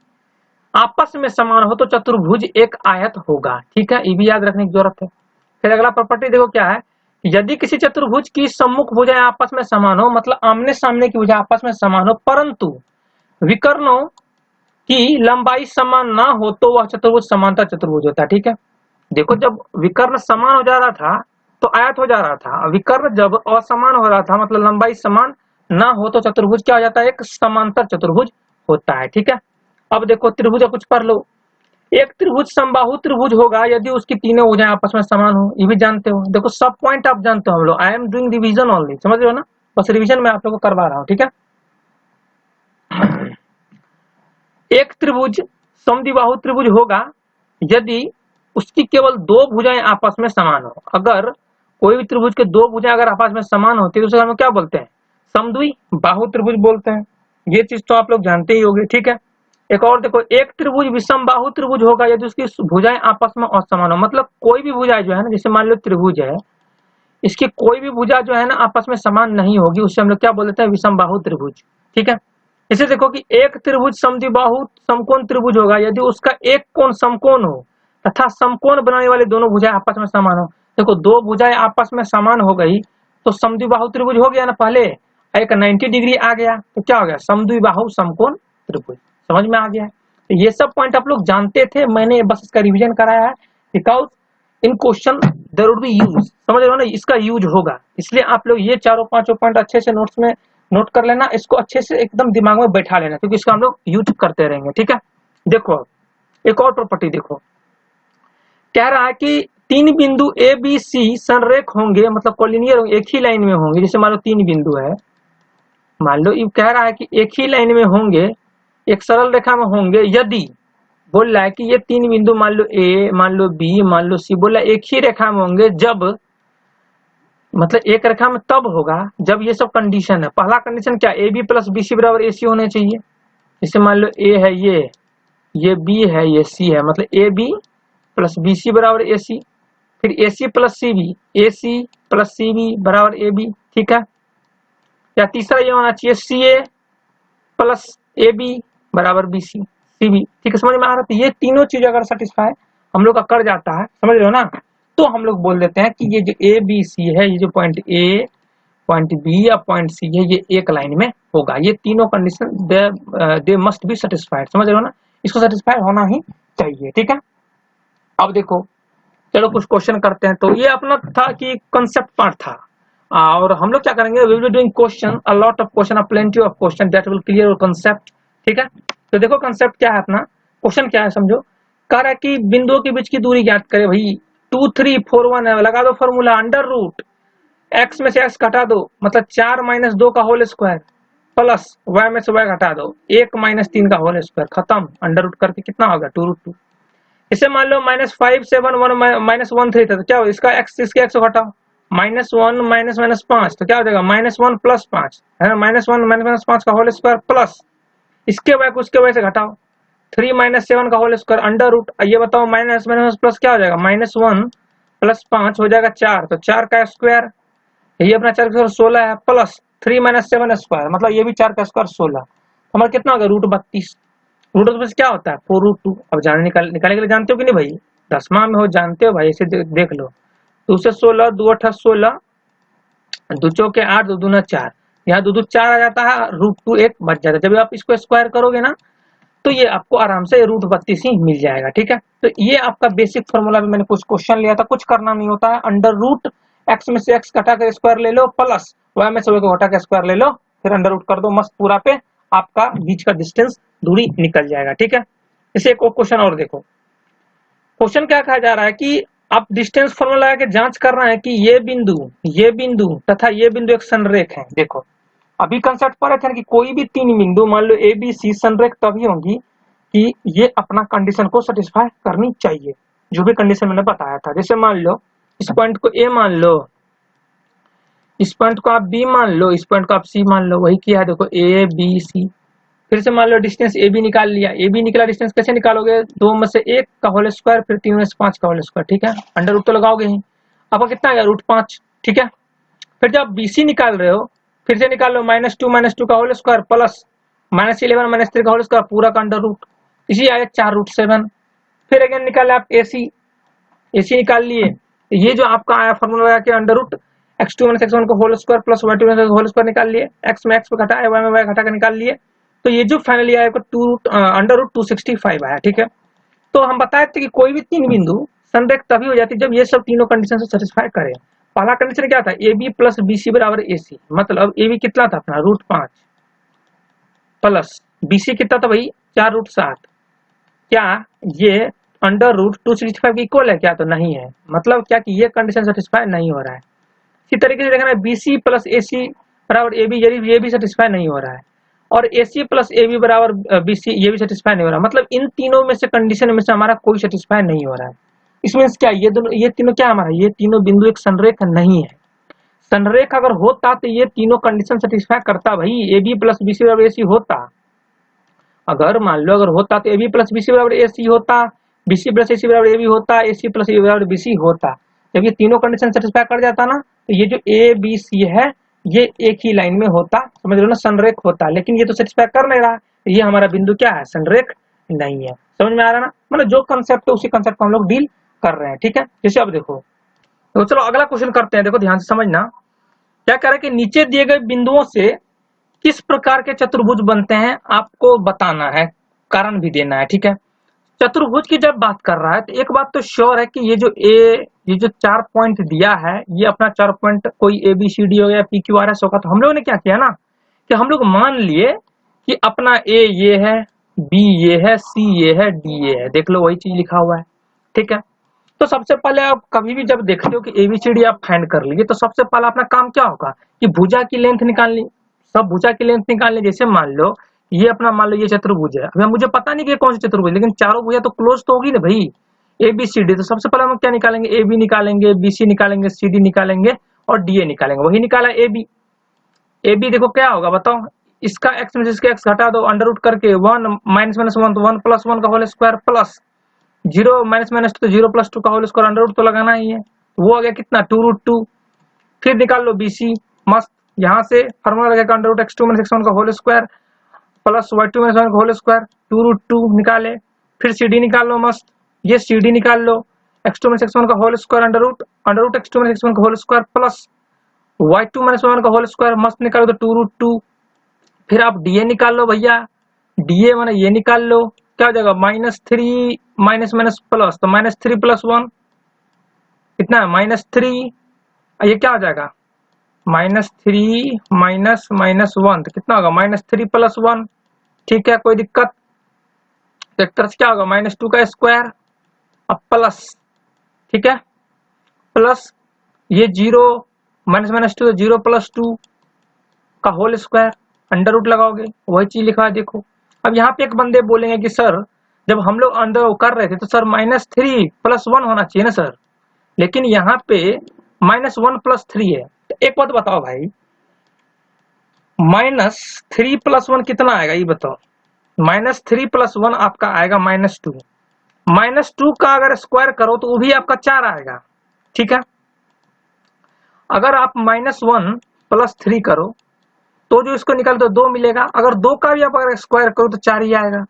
आपस में समान हो तो चतुर्भुज एक आयत होगा, ठीक है। ये भी याद रखने की जरूरत है। फिर अगला प्रॉपर्टी देखो क्या है, यदि किसी चतुर्भुज की सम्मुख भुजाएं आपस में समान हो, मतलब आमने सामने की भुजा आपस में समान हो, परंतु विकर्णों की लंबाई समान ना हो तो वह चतुर्भुज समांतर चतुर्भुज होता है, ठीक है। देखो जब विकर्ण समान हो जा रहा था तो आयत हो जा रहा था, विकर्ण जब असमान हो रहा था मतलब लंबाई समान ना हो तो चतुर्भुज क्या हो जाता है, एक समांतर चतुर्भुज होता है। ठीक है, अब देखो त्रिभुज का कुछ पढ़ लो। एक त्रिभुज समबाहु त्रिभुज होगा यदि उसकी तीनों भुजाएं आपस में समान हो, ये भी जानते हो। देखो सब पॉइंट आप जानते हो हम लोग, I am doing revision only, समझ रहे हो ना, बस रिवीजन में आप लोगों को करवा रहा हूँ। ठीक है, एक त्रिभुज समद्विबाहु त्रिभुज होगा यदि उसकी केवल दो भुजाएं आपस में समान हो। अगर कोई भी त्रिभुज के दो भुजाएं अगर आपस में समान होती है तो उसे हम क्या बोलते हैं, समद्विबाहु त्रिभुज बोलते हैं। ये चीज तो आप लोग जानते ही होंगे। ठीक है, एक और देखो, एक त्रिभुज विषम बाहु त्रिभुज होगा यदि उसकी भुजाएं आपस में असमान हो। मतलब कोई भी भुजाएं जो है ना, जैसे मान लो त्रिभुज है, इसकी कोई भी भुजा जो है ना आपस में समान नहीं होगी, उससे हम लोग क्या बोल देते हैं, विषम बाहु त्रिभुज। ठीक है, इसे देखो कि एक त्रिभुज समद्विबाहु समकोण त्रिभुज होगा यदि उसका एक कोण समकोण हो तथा समकोण बनाने वाली दोनों भुजाएं आपस में समान हो। देखो दो भुजाएं आपस में समान हो गई तो समद्विबाहु त्रिभुज हो गया ना, पहले एक 90 डिग्री आ गया तो क्या हो गया, समद्विबाहु समकोण त्रिभुज। समझ में आ गया है, तो ये सब पॉइंट आप लोग जानते थे, मैंने बस इसका रिवीजन कराया है because in question there would be use, समझ रहे हो ना, इसका यूज होगा। इसलिए आप लोग ये चारों पांचों पॉइंट अच्छे से नोट्स में नोट कर लेना, इसको अच्छे से एकदम दिमाग में बैठा लेना, क्योंकि इसका हम लोग यूज करते रहेंगे। ठीक है, देखो एक और प्रॉपर्टी देखो, कह रहा है कि तीन बिंदु ए बी सी संरेख होंगे, मतलब कोलिनियर होंगे, एक ही लाइन में होंगे। जैसे मान लो तीन बिंदु है, मान लो ये कह रहा है कि एक ही लाइन में होंगे, एक सरल रेखा में होंगे यदि, बोल रहा है कि ये तीन बिंदु मान लो ए, मान लो बी, मान लो सी, बोला एक ही रेखा में होंगे जब, मतलब एक रेखा में तब होगा जब ये सब कंडीशन है। पहला कंडीशन क्या, A B plus B C बराबर ए सी होने चाहिए। जैसे मान लो ए है ये बी है, ये सी है, मतलब A B plus B C बराबर ए सी। फिर A C plus C B, A C plus C B बराबर ए बी। ठीक है, या तीसरा ये होना चाहिए सी ए प्लस ए बी बराबर बी सी सी बी। ठीक है, समझ में आ रहा है, तो ये तीनों चीज अगर सेटिस्फाई हम लोग का कर जाता है, समझ रहे हो ना, तो हम लोग बोल देते हैं कि ये जो ए बी सी है, ये जो पॉइंट ए, पॉइंट बी या पॉइंट सी है, ये एक लाइन में होगा। ये तीनों condition they must be satisfied, समझ रहे हो ना, इसको सेटिस्फाई होना ही चाहिए। ठीक है, अब देखो चलो कुछ क्वेश्चन करते हैं। तो ये अपना था कि कंसेप्ट पार्ट था, और हम लोग क्या करेंगे, we will be doing question, a lot of question, a plenty of question that will clear your concept. ठीक है, तो देखो कंसेप्ट क्या है अपना, क्वेश्चन क्या है समझो। कह रहा है कि बिंदुओं के बीच की दूरी ज्ञात करे भाई, 2 3 4 1 है, लगा दो फॉर्मूला, अंडर रूट एक्स में से एक्स घटा दो, मतलब 4 माइनस 2 का होल स्क्वायर प्लस वाई में से वाई घटा दो 1 माइनस 3 का होल स्क्वायर, खत्म। अंडर रूट करके कितना होगा 2√2। इसे मान लो -5 7 1 -1 3 था, तो क्या हो, इसका एक्स इसके एक्स घटाओ, -1 -5 तो क्या हो जाएगा -1 प्लस 5 है ना, -1 -5 का होल स्क्वायर प्लस इसके वाई को उसके वाई से घटाओ 3 -7 का होल स्क्वायर अंडर रूट। ये बताओ माइनस माइनस प्लस क्या हो जाएगा, -1 प्लस 5 हो जाएगा 4, तो 4 का स्क्वायर, ये अपना 4 का 16 है, प्लस 3 - 7 स्क्वायर, मतलब ये भी 4 का स्क्वायर 16, हमारा कितना होगा √32। √32 क्या होता है 4√2। अब जाने निकालने के लिए जानते हो कि नहीं भाई, 10वां में हो जानते हो भाई, इसे देख लो, 2 से 16 2 8 16, 2 चौके 8 2 दूना 4, यहाँ 2 2 4 आ जाता है, √2 1 बच जाता है। जब आप इसको स्क्वायर करोगे ना तो ये आपको आराम से √32 ही मिल जाएगा। ठीक है, तो ये आपका बेसिक फॉर्मूला में मैंने कुछ क्वेश्चन लिया था, कुछ करना नहीं होता है, अंडर रूट एक्स में से एक्स घटा कर स्क्वायर ले लो प्लस वाई में से वाई को घटा कर स्क्वायर ले लो, फिर अंडर रूट कर दो, मस्त पूरा पे आपका बीच का डिस्टेंस दूरी निकल जाएगा। ठीक है, इसे एक क्वेश्चन और देखो, क्वेश्चन क्या कहा जा रहा है कि आप डिस्टेंस फॉर्मूला लगा के जांच कर रहे हैं कि ये बिंदु तथा ये बिंदु एक संरेख है। देखो अभी कंसेप्ट पढ़े थे कि कोई भी तीन बिंदु मान लो ए बी सी संरेख तभी होंगी कि ये अपना कंडीशन को सेटिस्फाई करनी चाहिए, जो भी कंडीशन मैंने बताया था। जैसे मान लो इस पॉइंट को ए मान लो, इस पॉइंट को आप बी मान लो, इस पॉइंट को आप सी मान लो, वही किया है देखो ए बी सी। फिर से मान लो डिस्टेंस ए बी निकाल लिया, ए बी निकला, डिस्टेंस कैसे निकालोगे, 2 में से 1 का होल स्क्वायर फिर 3 में से 5 का होल स्क्वायर। ठीक है, अंडर रूट तो लगाओगे ही, आपका कितना आ गया √5। ठीक है, फिर जब बी सी निकाल रहे हो फिर से निकाल लो -2 का होल स्क्वायर प्लस -11 -3 का होल स्क्वायर पूरा का अंडर रूट, इसी आया 4√7। फिर अगेन निकाले आप एसी निकाल लिए, ये जो आपका आया फॉर्मूला लगा के अंडर रूट x2 - x1 को whole square plus y2 - whole square निकाल लिए, x में x पे घटाया y में y घटा के निकाल लिए, तो ये जो फाइनली आया अंडर रूट 265 आया। ठीक है, तो हम बताए थे कि कोई भी तीन बिंदु संरेख तभी हो जाती है जब ये सब तीनों कंडीशन से सेटिस्फाई करे। पहला कंडीशन क्या था, A B plus B C बराबर ए सी, मतलब ए बी कितना था अपना √5 प्लस बी सी कितना था भाई 4√7, क्या ये √265 के इक्वल है क्या, तो नहीं है, मतलब क्या कि ये कंडीशन सेटिस्फाई नहीं हो रहा है। इसी तरीके से देखना है बी सी प्लस ए सी बराबर ए बी, ये भी सेटिस्फाई नहीं हो रहा है, और ए सी प्लस ए बी बराबर बी सी, ये भी सेटिस्फाई नहीं हो रहा, मतलब इन तीनों में से कंडीशन में से हमारा कोई सेटिस्फाई नहीं हो रहा है। इसमें क्या ये तीनों क्या हमारा, ये तीनों बिंदु एक संरेख नहीं है। संरेख अगर होता तो ये तीनों कंडीशन सेटिस्फाई करता भाई, A B plus B C बराबर ए सी होता, अगर मान लो अगर होता तो A B plus B C बराबर ए सी होता, बी सी प्लस ए सी बराबर ए बी होता, ए सी प्लस ए बराबर बी सी होता। जब ये तीनों कंडीशन सेटिस्फाई कर जाता ना, तो ये जो ए बी सी है ये एक ही लाइन में होता, समझ लो ना, संरेख होता, लेकिन ये तो सेटिस्फाई कर नहीं रहा, ये हमारा बिंदु क्या है, संरेख नहीं है। समझ में आ रहा है ना, मतलब जो कंसेप्ट है उसी कंसेप्ट को हम लोग डील कर रहे हैं, ठीक है। जैसे अब देखो, तो चलो अगला क्वेश्चन करते हैं, देखो ध्यान से समझना, क्या कह रहा है कि नीचे दिए गए बिंदुओं से किस प्रकार के चतुर्भुज बनते हैं आपको बताना है, कारण भी देना है, ठीक है। चतुर्भुज की जब बात कर रहा है तो एक बात तो श्योर है कि ये जो 4 पॉइंट दिया है, ये अपना 4 पॉइंट कोई ए बी सी डी हो या पी क्यू आर एस होगा, तो हम लोगों ने क्या किया ना कि हम लोग मान लिए कि अपना ए ये है, बी ये है, सी ये है, डी ये है, देख लो वही चीज लिखा हुआ है, ठीक है। तो सबसे पहले आप कभी भी जब देखते हो कि एबीसीडी आप फाइंड कर लिए, तो सबसे पहला अपना काम क्या होगा कि भुजा की लेंथ निकालनी, सब भुजा की लेंथ निकालनी। जैसे मान लो ये अपना, मान लो ये चतुर्भुज है, अभी मुझे पता नहीं कि कौन सी चतुर्भुज, लेकिन चारों भुजा तो क्लोज तो होगी ना भाई, एबीसीडी। तो सबसे पहले हम क्या निकालेंगे, ए बी निकालेंगे, बी सी निकालेंगे, सी डी निकालेंगे और डी ए निकालेंगे। वही निकाला ए बी। ए बी देखो क्या होगा बताओ, इसका एक्स में से इसका एक्स घटा दो, अंडर रूट करके 1 माइनस माइनस 1 तो 1 प्लस 1 का whole square plus 0 minus minus 2 तो 0 प्लस 2 का होल स्क्वायर, अंडर रूट तो लगाना ही है, वो आ गया कितना 2√2। फिर निकाल लो बीसी, मस्त, यहाँ से फार्मूला लगेगा under root x2 minus x1 का whole square plus y2 minus 1 का होल स्क्वायर, 2√2 निकाले। फिर CD निकाल लो, मस्त, ये CD निकाल लो, x2 माइनस x1 का whole square under root x2 minus x1 का whole square plus y2 minus 1 का होल स्क्वायर, मस्त निकालो तो 2√2। फिर आप DA निकाल लो भैया, DA माने ये निकाल लो, क्या हो जाएगा -3 माइनस माइनस प्लस, तो -3 प्लस 1 कितना है -3, ये क्या हो जाएगा -3 माइनस माइनस 1 तो कितना होगा -3 प्लस 1, ठीक है, कोई दिक्कत। वेक्टर से क्या होगा -2 का स्क्वायर अब प्लस, ठीक है, प्लस ये 0 माइनस माइनस 2 0 प्लस 2 का होल स्क्वायर, अंडर रूट लगाओगे, वही चीज लिखा है देखो। अब यहाँ पे एक बंदे बोलेंगे कि सर जब हम लोग अंदर कर रहे थे तो सर -3 प्लस 1 होना चाहिए ना सर, लेकिन यहाँ पे -1 प्लस 3 है। तो एक बात बताओ भाई, -3 प्लस 1 कितना आएगा ये बताओ, -3 प्लस 1 आपका आएगा -2, -2 का अगर स्क्वायर करो तो वो भी आपका 4 आएगा, ठीक है। अगर आप -1 प्लस 3 करो तो जो इसको निकाल दो 2 मिलेगा, अगर 2 का भी आप अगर स्क्वायर करो तो 4 ही आएगा।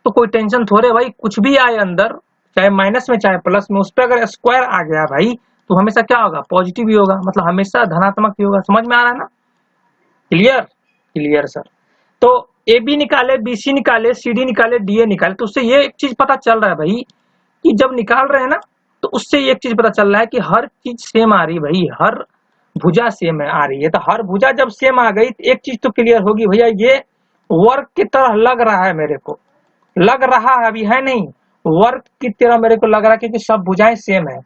तो कोई टेंशन थोड़े भाई, कुछ भी आए अंदर, चाहे माइनस में चाहे प्लस में, उस पर अगर स्क्वायर आ गया भाई तो हमेशा क्या होगा, पॉजिटिव ही होगा, मतलब हमेशा धनात्मक ही होगा। समझ में आ रहा है ना, क्लियर क्लियर सर। तो ए बी निकाले, बी सी निकाले, सी डी निकाले, डी ए निकाले, तो उससे ये एक चीज पता चल रहा है भाई कि जब निकाल रहे हैं ना तो उससे एक चीज पता चल रहा है कि हर चीज सेम आ रही भाई, हर भुजा सेम आ रही है। तो हर भुजा जब सेम आ गई तो एक चीज तो क्लियर होगी भैया, ये वर्ग की तरह लग रहा है मेरे को, लग रहा है, अभी है नहीं, वर्ग की तरह मेरे को लग रहा है क्योंकि सब भुजाएं सेम है।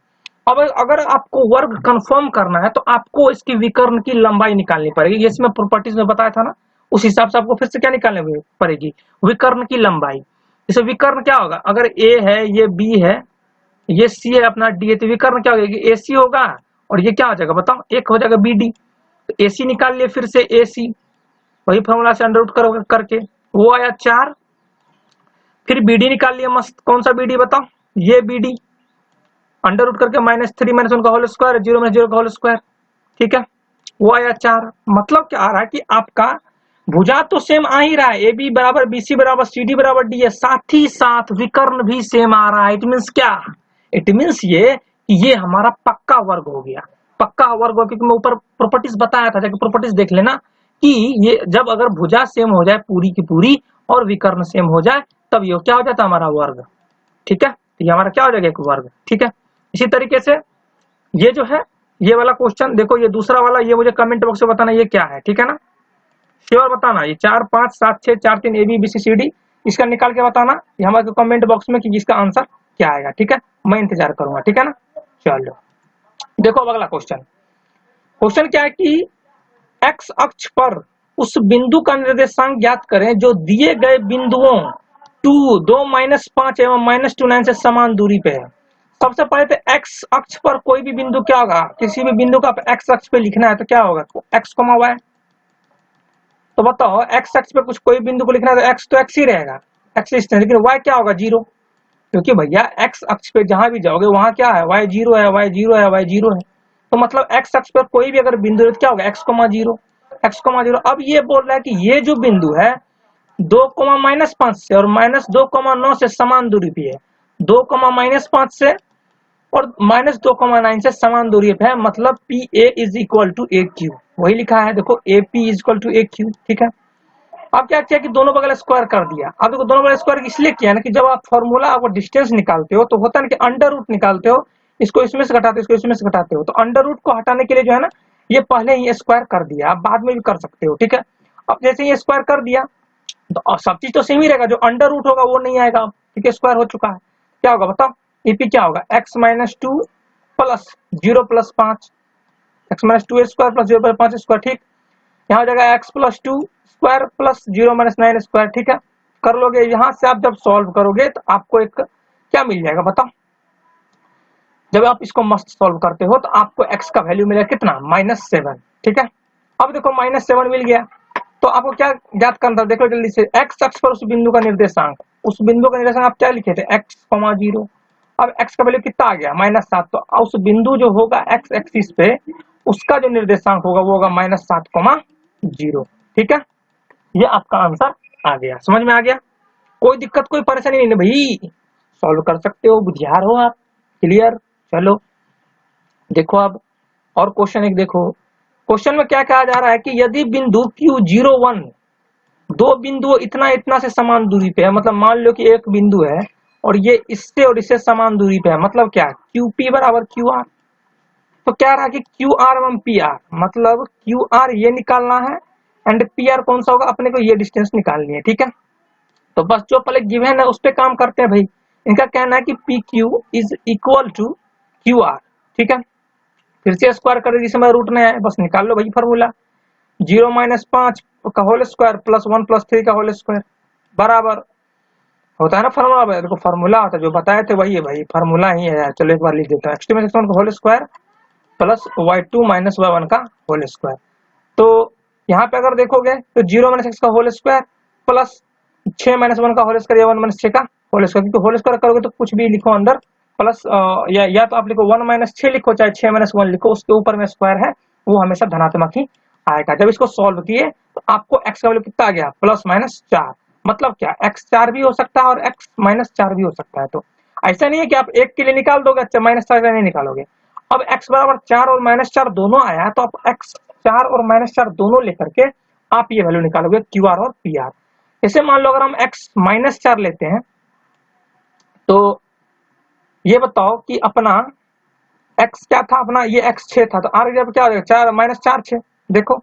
अब अगर आपको वर्ग कंफर्म करना है तो आपको इसकी विकर्ण की लंबाई निकालनी पड़ेगी, इसमें प्रॉपर्टीज में बताया था ना, उस हिसाब से आपको फिर से क्या निकालनी पड़ेगी, विकर्ण की लंबाई। जैसे विकर्ण क्या होगा, अगर ए है, ये बी है, ये सी है, अपना डी है, तो विकर्ण क्या होगा, ए सी होगा, और ये क्या हो जाएगा बताओ, एक हो जाएगा बी डी। तो ए सी निकाल लिए फिर से ए सी, वही फॉर्मूला से अंडर रूट करके वो आया 4। फिर बी डी निकाल लिया, मस्त, कौन सा बी डी बताओ, ये बी डी, अंडर रूट करके -3 माइनस 1 का होल स्क्वायर, 0 माइनस 0 का होल स्क्वायर, ठीक है, वो आया 4। मतलब क्या आ रहा है कि आपका भुजा तो सेम आ ही रहा है, ए बी बराबर बी सी बराबर सी डी बराबर डी है, साथ ही साथ विकर्ण भी सेम आ रहा है। इट मीन्स क्या, इट मीन्स ये कि ये हमारा पक्का वर्ग हो गया, पक्का वर्ग हो, क्योंकि मैं ऊपर प्रॉपर्टीज बताया था, जाके प्रॉपर्टीज देख लेना कि ये जब अगर भुजा सेम हो जाए पूरी की पूरी और विकर्ण सेम हो जाए तब ये क्या हो जाता है हमारा वर्ग, ठीक है। ये हमारा क्या हो जाएगा, एक वर्ग, ठीक है। इसी तरीके से ये जो है ये वाला क्वेश्चन देखो, ये दूसरा वाला, ये मुझे कमेंट बॉक्स में बताना ये क्या है, ठीक है ना, श्योर बताना। ये 4 5 7 6 4 3 ABBCD इसका निकाल के बताना ये हमारे कमेंट बॉक्स में कि इसका आंसर क्या आएगा, ठीक है, मैं इंतजार करूंगा, ठीक है ना। चलो देखो अब अगला क्वेश्चन, क्वेश्चन क्या है कि एक्स अक्ष पर उस बिंदु का निर्देशांक ज्ञात करें जो दिए गए बिंदुओं 2 एवं -2 से समान दूरी पे है। सबसे पहले तो एक्स अक्ष पर कोई भी बिंदु क्या होगा, किसी भी बिंदु का एक्स अक्ष पे लिखना है तो क्या होगा, एक्स कोमा वाई। तो बताओ एक्स अक्ष पे कुछ कोई बिंदु को लिखना है तो एक्स तो एक्स ही रहेगा, एक्स डिस्टेंस, लेकिन वाई क्या होगा, 0, क्योंकि भैया एक्स अक्ष पे जहां भी जाओगे वहां क्या है, वाई 0 है, वाई 0 है, वाई 0 है। तो मतलब एक्स अक्ष पर कोई भी अगर बिंदु है तो क्या होगा, एक्स कोमा 0, एक्स कोमा 0। अब ये बोल रहा है कि ये जो बिंदु है 2, -5 से और -2, 9 से समान दूरी पे है, 2, -5 से और -2, 9 से समान दूरी पे है, मतलब PA is equal to AQ, वही लिखा है देखो, AP is equal to AQ, ठीक है। अब क्या किया कि दोनों बगल स्क्वायर कर दिया। अब देखो दोनों बगल स्क्वायर इसलिए किया ना कि जब आप फॉर्मूला आपको डिस्टेंस निकालते हो तो होता है ना कि अंडर रूट निकालते हो, इसको इसमें से घटाते हो, इसको इसमें से घटाते हो, तो अंडर रूट को हटाने के लिए जो है ना ये पहले ही स्क्वायर कर दिया, आप बाद में भी कर सकते हो, ठीक है। अब जैसे ये स्क्वायर कर दिया तो सब चीज तो सेम ही रहेगा, जो अंडर रूट होगा वो नहीं आएगा, ठीक है, स्क्वायर हो चुका है। क्या होगा बताओ, EP क्या होगा, x-2 plus 0 plus 5, x-2 square plus 0 plus 5 square, ठीक। यहाँ हो जाएगा x plus 2 square plus 0 - 9 square, ठीक है। कर लोगे, यहाँ से आप जब सॉल्व करोगे तो आपको एक क्या मिल जाएगा बताओ, जब आप इसको मस्त सॉल्व करते हो तो आपको x का वैल्यू मिलेगा कितना, -7, ठीक है। अब देखो -7 मिल गया, तो आपको क्या ज्ञात करना था, देखो जल्दी से, x अक्ष पर उस बिंदु का निर्देशांक, उस बिंदु का निर्देशांक आप क्या लिखे थे, x, 0। अब x का वैल्यू कितना आ गया, -7, तो उस बिंदु जो होगा x एक्सिस पे उसका जो निर्देशांक होगा वो होगा -7, 0, ठीक है। ये आपका आंसर आ गया, समझ में आ गया, कोई दिक्कत कोई परेशानी नहीं है भाई, सॉल्व कर सकते हो, बुद्धियार हो आप, क्लियर। चलो देखो अब और क्वेश्चन एक देखो, क्वेश्चन में क्या कहा जा रहा है कि यदि बिंदु Q01 दो बिंदु इतना इतना से समान दूरी पे है, मतलब मान लो कि एक बिंदु है और ये इससे और इससे समान दूरी पे है, मतलब क्या, QP बराबर QR। तो क्या रहा कि QR एवं PR, मतलब QR ये निकालना है एंड PR कौन सा होगा, अपने को ये डिस्टेंस निकालनी है, ठीक है। तो बस जो पहले गिवन है उस पे काम करते हैं भाई। इनका कहना है कि PQ is equal to QR, ठीक है। फिर से स्क्वायर कर जिसमें रूट नहीं है, बस निकाल लो भाई फॉर्मूला, 0 - 5 का होल स्क्वायर प्लस 1 + 3 का होल स्क्वायर बराबर होता है ना फॉर्मूला, देखो फॉर्मूला होता है जो बताए थे वही है भाई, फॉर्मूला ही है। चलो एक बार लिख देता हूँ, x2 - x1 का whole square plus y2 - y1 का होल स्क्वायर। तो यहाँ पे अगर देखोगे तो 0 - x का होल स्क्वायर प्लस 6 - 1 का होल स्क्वायर, 1 - 6 का होल स्क्वायर, क्योंकि होल स्क्वायर करोगे तो कुछ भी लिखो अंदर प्लस, या तो आप लिखो 1 - 6 लिखो, चाहे 6 - 1 लिखो, उसके ऊपर में स्क्वायर है वो हमेशा धनात्मक ही आएगा। जब इसको सॉल्व किए तो आपको x का वैल्यू कितना आ गया, +-4, मतलब क्या, x4 भी हो सकता है और x-4 भी हो सकता है। तो ऐसा नहीं है कि आप एक के लिए निकाल दोगे, अच्छा -4 नहीं निकालोगे। अब x बराबर 4 और -4 दोनों आया है, तो आप x4 और -4 दोनों लेकर के आप ये वैल्यू निकालोगे QR और PR। जैसे मान लो अगर हम x-4 लेते हैं तो ये बताओ कि अपना x क्या था, अपना ये x6 था, तो r जब क्या हो जाएगा, 4 -4 6, देखो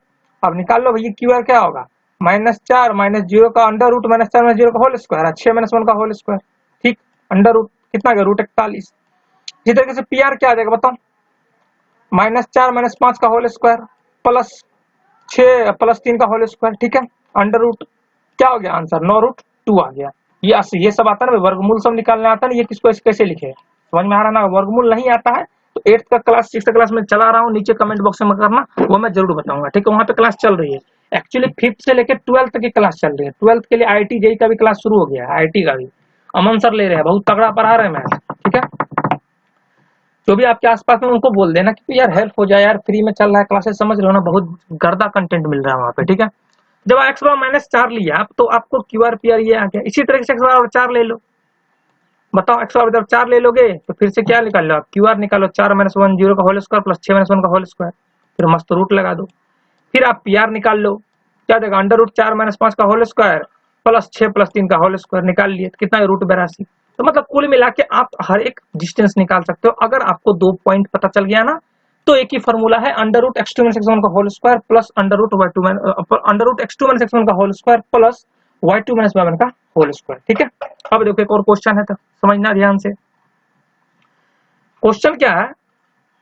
अब निकाल लो भैया QR क्या होगा, -4 -0 का अंडर रूट -4 -0 का होल स्क्वायर, 6 - 1 का होल स्क्वायर, ठीक, अंडर रूट कितना गया, √41। इसी तरीके से PR क्या आ जाएगा बताओ, -4 - 5 का होल स्क्वायर प्लस 6 + 3 का होल स्क्वायर, ठीक है, अंडर रूट क्या हो गया आंसर, 9√2 आ गया। ये सब आता है ना, वर्गमूल सब निकालने आता है ना, ये किसको कैसे लिखे, समझ में आ रहा ना। वर्गमूल नहीं आता है तो 8th का क्लास 6th क्लास में चला रहा हूँ, नीचे कमेंट बॉक्स में करना, वो मैं जरूर बताऊंगा, ठीक है, वहां पे क्लास चल रही है। एक्चुअली 5th से लेकर 12th तक की क्लास चल रही है, 12th के लिए IIT JEE का भी क्लास शुरू हो गया है, IIT का भी अमन सर ले रहे हैं, बहुत तगड़ा पढ़ा रहे हैं मैथ, ठीक है। जो भी आपके आसपास में उनको बोल देना कि यार हेल्प हो जाए यार, फ्री में चल रहा है क्लासेस, समझ लो ना, बहुत गर्दा कंटेंट मिल रहा है वहाँ पे, ठीक है। जब x बराबर -4 लिया तो आपको QR PR ये आ गया। इसी तरीके से x बराबर 4 ले लो, बताओ x बराबर जब 4 ले लोगे तो फिर से क्या निकाल लो आप, QR निकालो, 4 - 1 0 का होल स्क्वायर प्लस 6 - 1 का होल स्क्वायर, फिर मस्त रूट लगा दो, फिर आप PR निकाल लो, क्या देगा, अंडर रूट 4 - 5 का होल स्क्वायर प्लस 6 + 3 का होल स्क्वायर, निकाल लिए तो कितना है, √82। तो मतलब कुल मिला के आप हर एक डिस्टेंस निकाल सकते हो। अगर आपको 2 पॉइंट पता चल गया ना तो एक ही फॉर्मूला है, under root x two minus x one का whole square plus under root Y two under root x two minus x one का whole square plus Y two minus Y one का होल स्क्वायर। ठीक है, अब देखो एक और question है, तो समझना ध्यान से। क्वेश्चन क्या है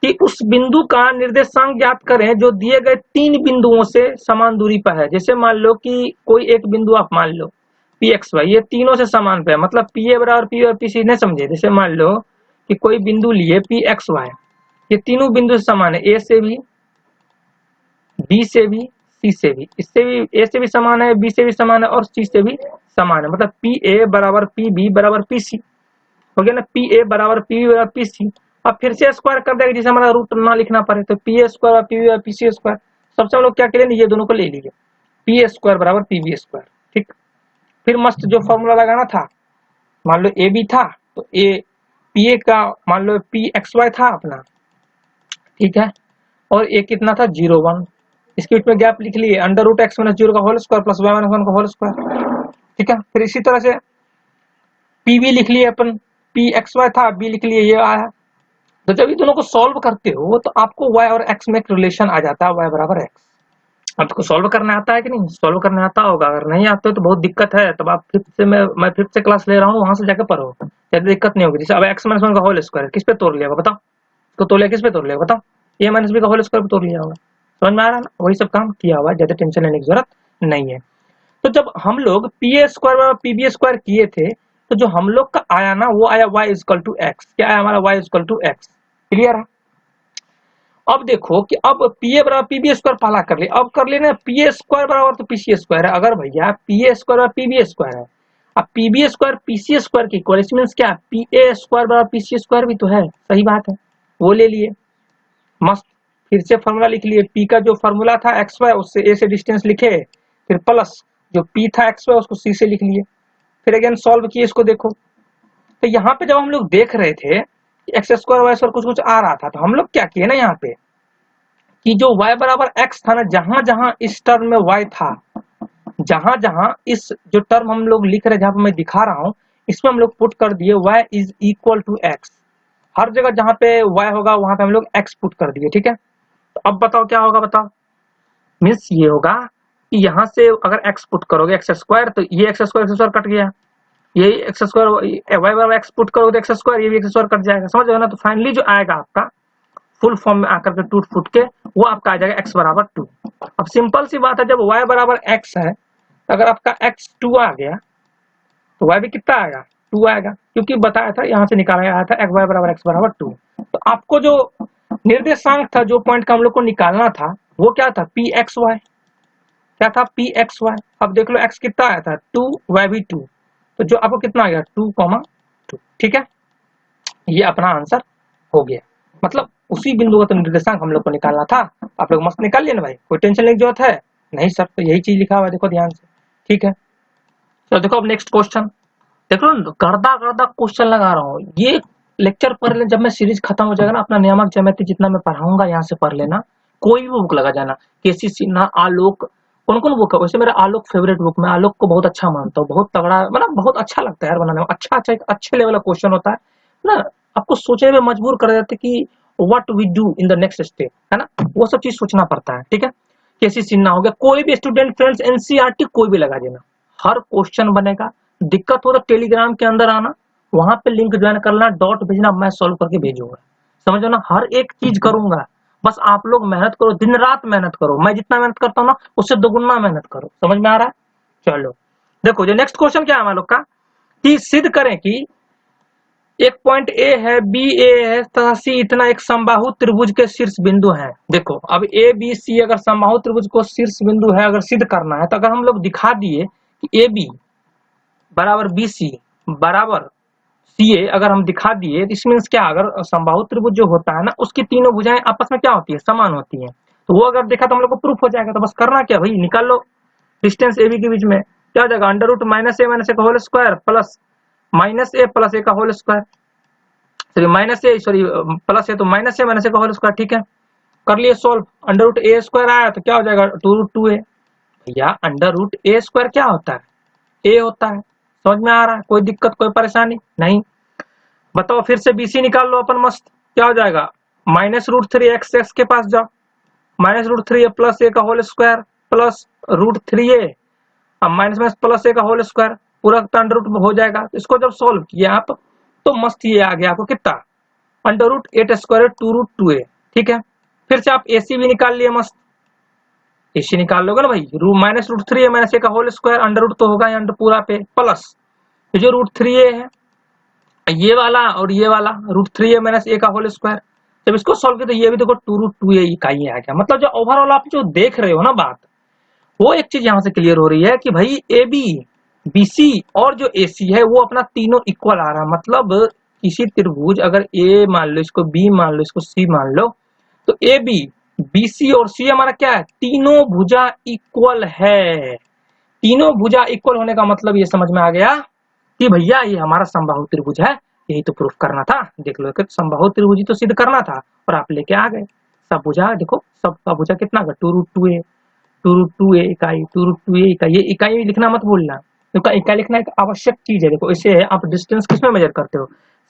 कि उस बिंदु का निर्देशांक ज्ञात करें जो दिए गए तीन बिंदुओं से समान दूरी पर है। जैसे मान लो कि कोई एक बिंदु आप मान लो पी एक्स वाई, ये तीनों से समान पे है, मतलब पी ए बराबर पी और पी सी, नहीं समझे। जैसे मान लो कि कोई बिंदु लिए पी एक्स वाई, ये तीनों बिंदु से समान है, ए से भी, बी से भी, सी से भी। इससे भी ए से भी समान है, बी से भी समान है और सी से भी समान है, मतलब पी ए बराबर पी बी बराबर पी सी हो गया ना, पी ए बराबर पी बी बराबर पी सी। अब फिर से स्क्वायर कर देगा जिसे हमारा रूट ना लिखना पड़े, तो P A square P B P C square. सबसे हम लोग क्या करेंगे, ये दोनों को ले लीजिए, पी ए स्क्वायर बराबर पी बी स्क्वायर। ठीक, फिर मस्त जो फॉर्मूला लगाना था, मान लो ए बी था तो ए पी ए का मान लो पी एक्स वाई था अपना, ठीक है, और ए कितना था 0 1, इसके बीच में गैप लिख लिए, अंडर रूट एक्स माइनस 0 का whole square plus Y minus 1 का होल स्क्वायर। ठीक है, फिर इसी तरह से पी बी लिख लिए अपन, पी एक्स वाई था, बी लिख लिए, ये आया। तो जब ये दोनों को सॉल्व करते हो तो आपको y और x में एक रिलेशन आ जाता है, y बराबर x। आपको सॉल्व करना आता है कि नहीं, सॉल्व करने आता होगा, अगर नहीं आते तो बहुत दिक्कत है, तब आप फिफ्थ से मैं फिफ्थ से क्लास ले रहा हूँ, वहां से जाकर पढ़ो, ज्यादा दिक्कत नहीं होगी। जैसे अब x माइनस 1 का होल स्क्वायर किस पे तोड़ लिया होगा बताओ, तो तोड़ लिया किस पे तोड़ लिया बताओ, a माइनस बी का होल स्क्वायर पे तोड़ लिया होगा। समझ में आ रहा है ना, वही सब काम किया हुआ है, ज्यादा टेंशन लेने की जरूरत नहीं है। तो जब हम लोग पी ए स्क्वायर बराबर पी बी स्क्वायर किए थे, तो जो हम लोग का आया ना, वो आया y इक्वल टू एक्स। क्या आया हमारा, y equal to X. Clear है। अब देखो कि अब पी ए बराबर पी बी स्क्वायर पहला कर लिया, अब कर लेना पी ए स्क्वायर बराबर तो पी सी स्क्वायर है। अगर भैया पी ए स्क्वायर बराबर पी बी स्क्वायर है, अब P B square P C square की इक्वल, मींस क्या, पी ए स्क्वायर बराबर पी सी स्क्वायर भी तो है, सही बात है, वो ले लिए मस्त। फिर से फॉर्मूला लिख लिए, पी का जो फॉर्मूला था एक्स वाई, उससे ए से डिस्टेंस लिखे, फिर प्लस जो पी था एक्स वाई उसको सी से लिख लिए, फिर अगेन सॉल्व किए इसको। देखो तो यहाँ पे जब हम लोग देख रहे थे एक्स स्क्वायर वाई स्क्वायर कुछ कुछ आ रहा था, तो हम लोग क्या किए ना यहाँ पे कि जो y बराबर x था ना, जहां जहां इस टर्म में y था, जहां जहां इस जो टर्म हम लोग लिख रहे, जहां पे मैं दिखा रहा हूं, इसमें हम लोग पुट कर दिए y is equal to x। हर जगह जहां पे y होगा वहां पे हम लोग x पुट कर दिए। ठीक है, तो अब बताओ क्या होगा, बताओ। मीन्स ये होगा कि यहाँ से अगर x पुट करोगे एक्स स्क्वायर, तो ये एक्स स्क्वायर कट गया, यही एक्स स्क्वायर y बराबर x पुट करोगे एक्स स्क्वायर, ये भी एक्स स्क्वायर कट जाएगा, समझ रहे हो ना। तो फाइनली जो आएगा आपका फुल फॉर्म में आकर के टूट फूट के, वो आपका आ जाएगा x बराबर 2। अब सिंपल सी बात है, जब y बराबर x है, तो अगर आपका x 2 आ गया तो y भी कितना आएगा, 2 आएगा, क्योंकि बताया था यहाँ से निकाला गया था y बराबर x बराबर 2। तो आपको जो निर्देशांक था, जो पॉइंट का हम लोग को निकालना था, वो क्या था, पी एक्स वाई। क्या था, पी एक्स वाई। अब देख लो x कितना आया था 2, y भी 2, तो जो आपको कितना आ गया 2,2। ठीक है, ये अपना आंसर हो गया। मतलब उसी बिंदु का तो निर्देशांक हम लोग को निकालना था, आप लोग मस्त निकाल लिए ना भाई, कोई टेंशन लेने की जरूरत है नहीं सर, तो यही चीज लिखा हुआ है, देखो ध्यान से। ठीक है, तो देखो अब नेक्स्ट क्वेश्चन देखो, गर्दा गर्दा क्वेश्चन लगा रहा हूँ। ये लेक्चर पढ़ ले, जब मैं सीरीज खत्म हो जाएगा ना, अपना नियामक ज्यामिति जितना मैं पढ़ाऊंगा यहाँ से पढ़ लेना, कोई भी बुक लगा जाना, केसी सिन्हा, आलोक, कौन कौन बुक है वैसे, मेरा आलोक फेवरेट बुक, मैं आलोक को बहुत अच्छा मानता हूँ, बहुत तगड़ा, मतलब बहुत अच्छा लगता है यार बनाने में, अच्छा अच्छा एक अच्छे लेवल का क्वेश्चन होता है ना, आपको सोचने में मजबूर कर देते कि what we do in the next step, है ना, वो सब चीज सोचना पड़ता है। ठीक है, केसी सिन्हा हो गया, कोई भी स्टूडेंट फ्रेंड्स एनसीईआरटी कोई भी लगा देना, हर क्वेश्चन बनेगा। दिक्कत हो तो टेलीग्राम के अंदर आना, वहां पे लिंक ज्वाइन करना, डॉट भेजना, मैं सॉल्व करके भेजूंगा, समझो ना, हर एक चीज करूंगा। बस आप लोग मेहनत करो, दिन रात मेहनत करो, मैं जितना मेहनत करता हूँ ना उससे दोगुना मेहनत करो, समझ में आ रहा है। चलो देखो, जो नेक्स्ट क्वेश्चन क्या है हम लोग का, कि सिद्ध करें कि एक पॉइंट ए है, बी ए है तथा सी इतना एक समबाहु त्रिभुज के शीर्ष बिंदु है। देखो अब ए बी सी अगर समबाहु त्रिभुज को शीर्ष बिंदु है, अगर सिद्ध करना है, तो अगर हम लोग दिखा दिए कि ए बी बराबर बी सी बराबर सी ए, अगर हम दिखा दिए, तो इसमें क्या, अगर समबाहु त्रिभुज जो होता है ना, उसकी तीनों भुजाएं आपस में क्या होती है, समान होती है, तो वो अगर देखा तो हम लोग को प्रूफ हो जाएगा। तो बस करना क्या भाई, निकाल लो डिस्टेंस ए बी के बीच में, क्या हो जाएगा, अंडर रूट माइनस ए का whole square plus minus A plus a का होल स्क्वायर, सॉरी माइनस ए, सॉरी प्लस है तो माइनस ए का होल स्क्वायर। ठीक है, कर लिए सॉल्व, अंडर रूट ए स्क्वायर आया तो क्या हो जाएगा 2√2a। भैया अंडर रूट ए स्क्वायर क्या होता है, ए होता है, समझ में आ रहा है, कोई दिक्कत कोई परेशानी नहीं। बताओ फिर से बीसी निकाल लो अपन मस्त, क्या हो जाएगा minus root three x x के पास जाओ, minus root three a plus a का whole square plus root three a, अब माइनस माइनस प्लस ए का होल स्क्वायर पूरा अंडर रूट में हो जाएगा। इसको जब सॉल्व किया आप तो मस्त ये आ गया आपको कितना, under root eight square two root two a. ठीक है, फिर से आप एसी भी निकाल लिए, मस्त एसी निकाल लोगे ना भाई, माइनस रूट थ्री ए माइनस ए का होल स्क्वायर अंडर रूट तो होगा अंडर पूरा पे प्लस जो रूट थ्री ए है ये वाला और ये वाला रूट थ्री ए माइनस ए का होल स्क्वायर। जब इसको सॉल्व किया तो ये भी देखो टू रूट टू ए इकाई आ गया। मतलब जो ओवरऑल आप जो देख रहे हो ना बात, वो एक चीज यहाँ से क्लियर हो रही है कि भाई ए बी बी सी और जो ए सी है वो अपना तीनों इक्वल आ रहा है। मतलब किसी त्रिभुज अगर ए मान लो, इसको बी मान लो, इसको सी मान लो, तो ए बी बी सी और सी हमारा क्या है, तीनों भुजा इक्वल है। तीनों भुजा इक्वल होने का मतलब ये समझ में आ गया कि भैया ये हमारा समबाहु त्रिभुज है। यही तो प्रूफ करना था, देख लो कि समबाहु त्रिभुज तो सिद्ध करना था और आप लेके आ गए। सब भुजा देखो, सबका भुजा कितना का two root two a, two root two a इकाई, टू रूट टू ए इकाई। ये इकाई लिखना मत भूलना, क्योंकि इकाई लिखना एक आवश्यक चीज है। देखो इसे आप डिस्टेंस किसमें मेजर करते हो,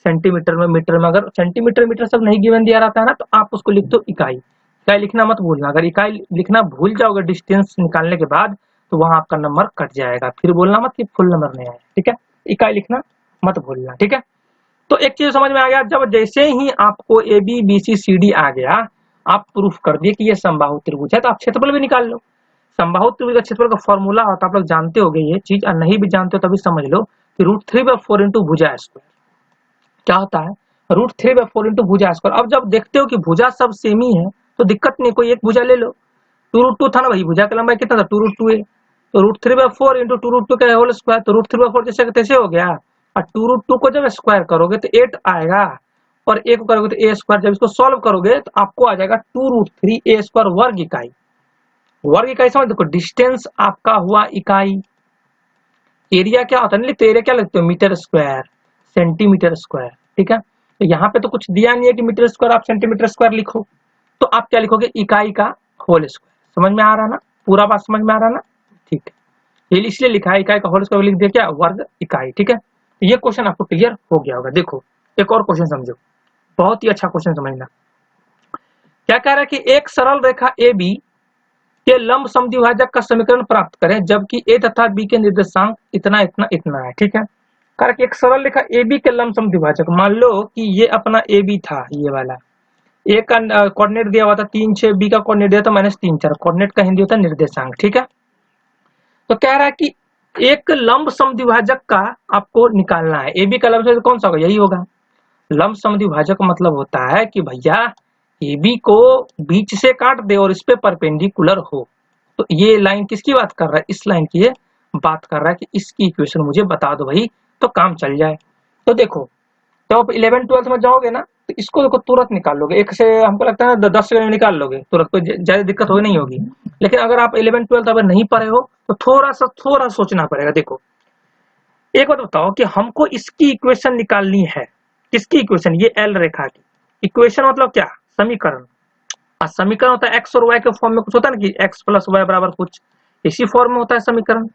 सेंटीमीटर में, मीटर में। अगर सेंटीमीटर मीटर सब नहीं गिवन दिया रहता है ना तो आप उसको लिखते हो इकाई। इकाई लिखना मत भूलना, अगर इकाई लिखना भूल जाओगे डिस्टेंस निकालने के बाद तो वहां आपका नंबर कट जाएगा। फिर बोलना मत कि फुल नंबर नहीं आया। ठीक है, इकाई लिखना मत भूलना। ठीक है, तो एक चीज समझ में आ गया, जब जैसे ही आपको A B B C C D आ गया, आप प्रूफ कर दिए कि ये समबाहु त्रिभुज है, तो आप क्षेत्रफल भी निकाल लो। समबाहु त्रिभुज का क्षेत्रफल का फॉर्मूला होता है, आप लोग जानते होंगे ये चीज, और नहीं भी जानते हो तभी समझ लो कि root three by four into भुजा स्क्वायर क्या होता है, root three by four into भुजा स्क्वायर। अब जब देखते हो कि भुजा सब सेम ही है तो दिक्कत नहीं, कोई एक भुजा ले लो। टू रूट टू था ना भाई, भुजा का लंबाई कितना था, टू रूट टू है, तो root three by four into two root two का होल स्क्वायर, तो रूट थ्री बाई फोर जैसे तैसे हो गया। और टू रूट टू को जब स्क्वायर करोगे तो 8 आएगा, और ए को करोगे तो ए स्क्वायर। जब इसको सॉल्व करोगे तो आपको आ जाएगा two root three A square वर्ग इकाई। वर्ग इकाई समझ, देखो डिस्टेंस आपका हुआ इकाई, एरिया क्या होता है ना, तो एरिया क्या लगते हो, मीटर स्क्वायर, सेंटीमीटर स्क्वायर। ठीक है, तो यहाँ पे तो कुछ दिया नहीं है कि मीटर स्क्वायर आप सेंटीमीटर स्क्वायर लिखो, तो आप क्या लिखोगे, इकाई का होल स्क्वायर। समझ में आ रहा ना, पूरा बात समझ में आ रहा ना। ठीक है, ये इसलिए लिखा है इकाई का होल स्क्वायर, लिख दिया क्या, वर्ग इकाई। ठीक है, तो ये क्वेश्चन आपको क्लियर हो गया होगा। देखो एक और क्वेश्चन समझो, बहुत ही अच्छा क्वेश्चन समझना। क्या कह रहा है कि एक सरल रेखा ए बी के लंब समद्विभाजक का समीकरण प्राप्त करें जबकि ए तथा बी के निर्देशांक इतना इतना इतना है। ठीक है, कह रहा कि एक सरल रेखा ए बी के लंब समद्विभाजक, मान लो कि ये अपना ए बी था, ये वाला ए का कोऑर्डिनेट दिया हुआ था 3 6, बी का कोऑर्डिनेट दिया था -3 4, कोऑर्डिनेट का हिंदी होता है निर्देशांक। ठीक है, तो कह रहा है कि एक लंब समद्विभाजक का आपको निकालना है। ए बी का लंब समद्विभाजक कौन सा होगा, यही होगा। लंब समद्विभाजक मतलब होता है कि भैया ए बी को बीच से काट दे और इस पे परपेंडिकुलर हो। तो ये लाइन किसकी बात कर रहा है, इस लाइन की ये बात कर रहा है कि इसकी इक्वेशन मुझे बता दो भाई, तो काम चल जाए। तो देखो जब आप 11 12 में जाओगे ना तो इसको देखो तुरंत निकाल लोगे, एक से हमको लगता है 10 सेकंड में निकाल लोगे तुरंत, कोई ज्यादा दिक्कत हो नहीं होगी। लेकिन अगर आप 11 12 अगर नहीं पढ़े हो तो थोड़ा सोचना पड़ेगा। देखो एक बात बताओ कि हमको इसकी इक्वेशन निकालनी है, किसकी इक्वेशन, ये एल रेखा की इक्वेशन, मतलब क्या, समीकरण। समीकरण होता है एक्स और वाई के फॉर्म में, कुछ होता है ना कि एक्स प्लस वाई बराबर कुछ, इसी फॉर्म में होता है समीकरण,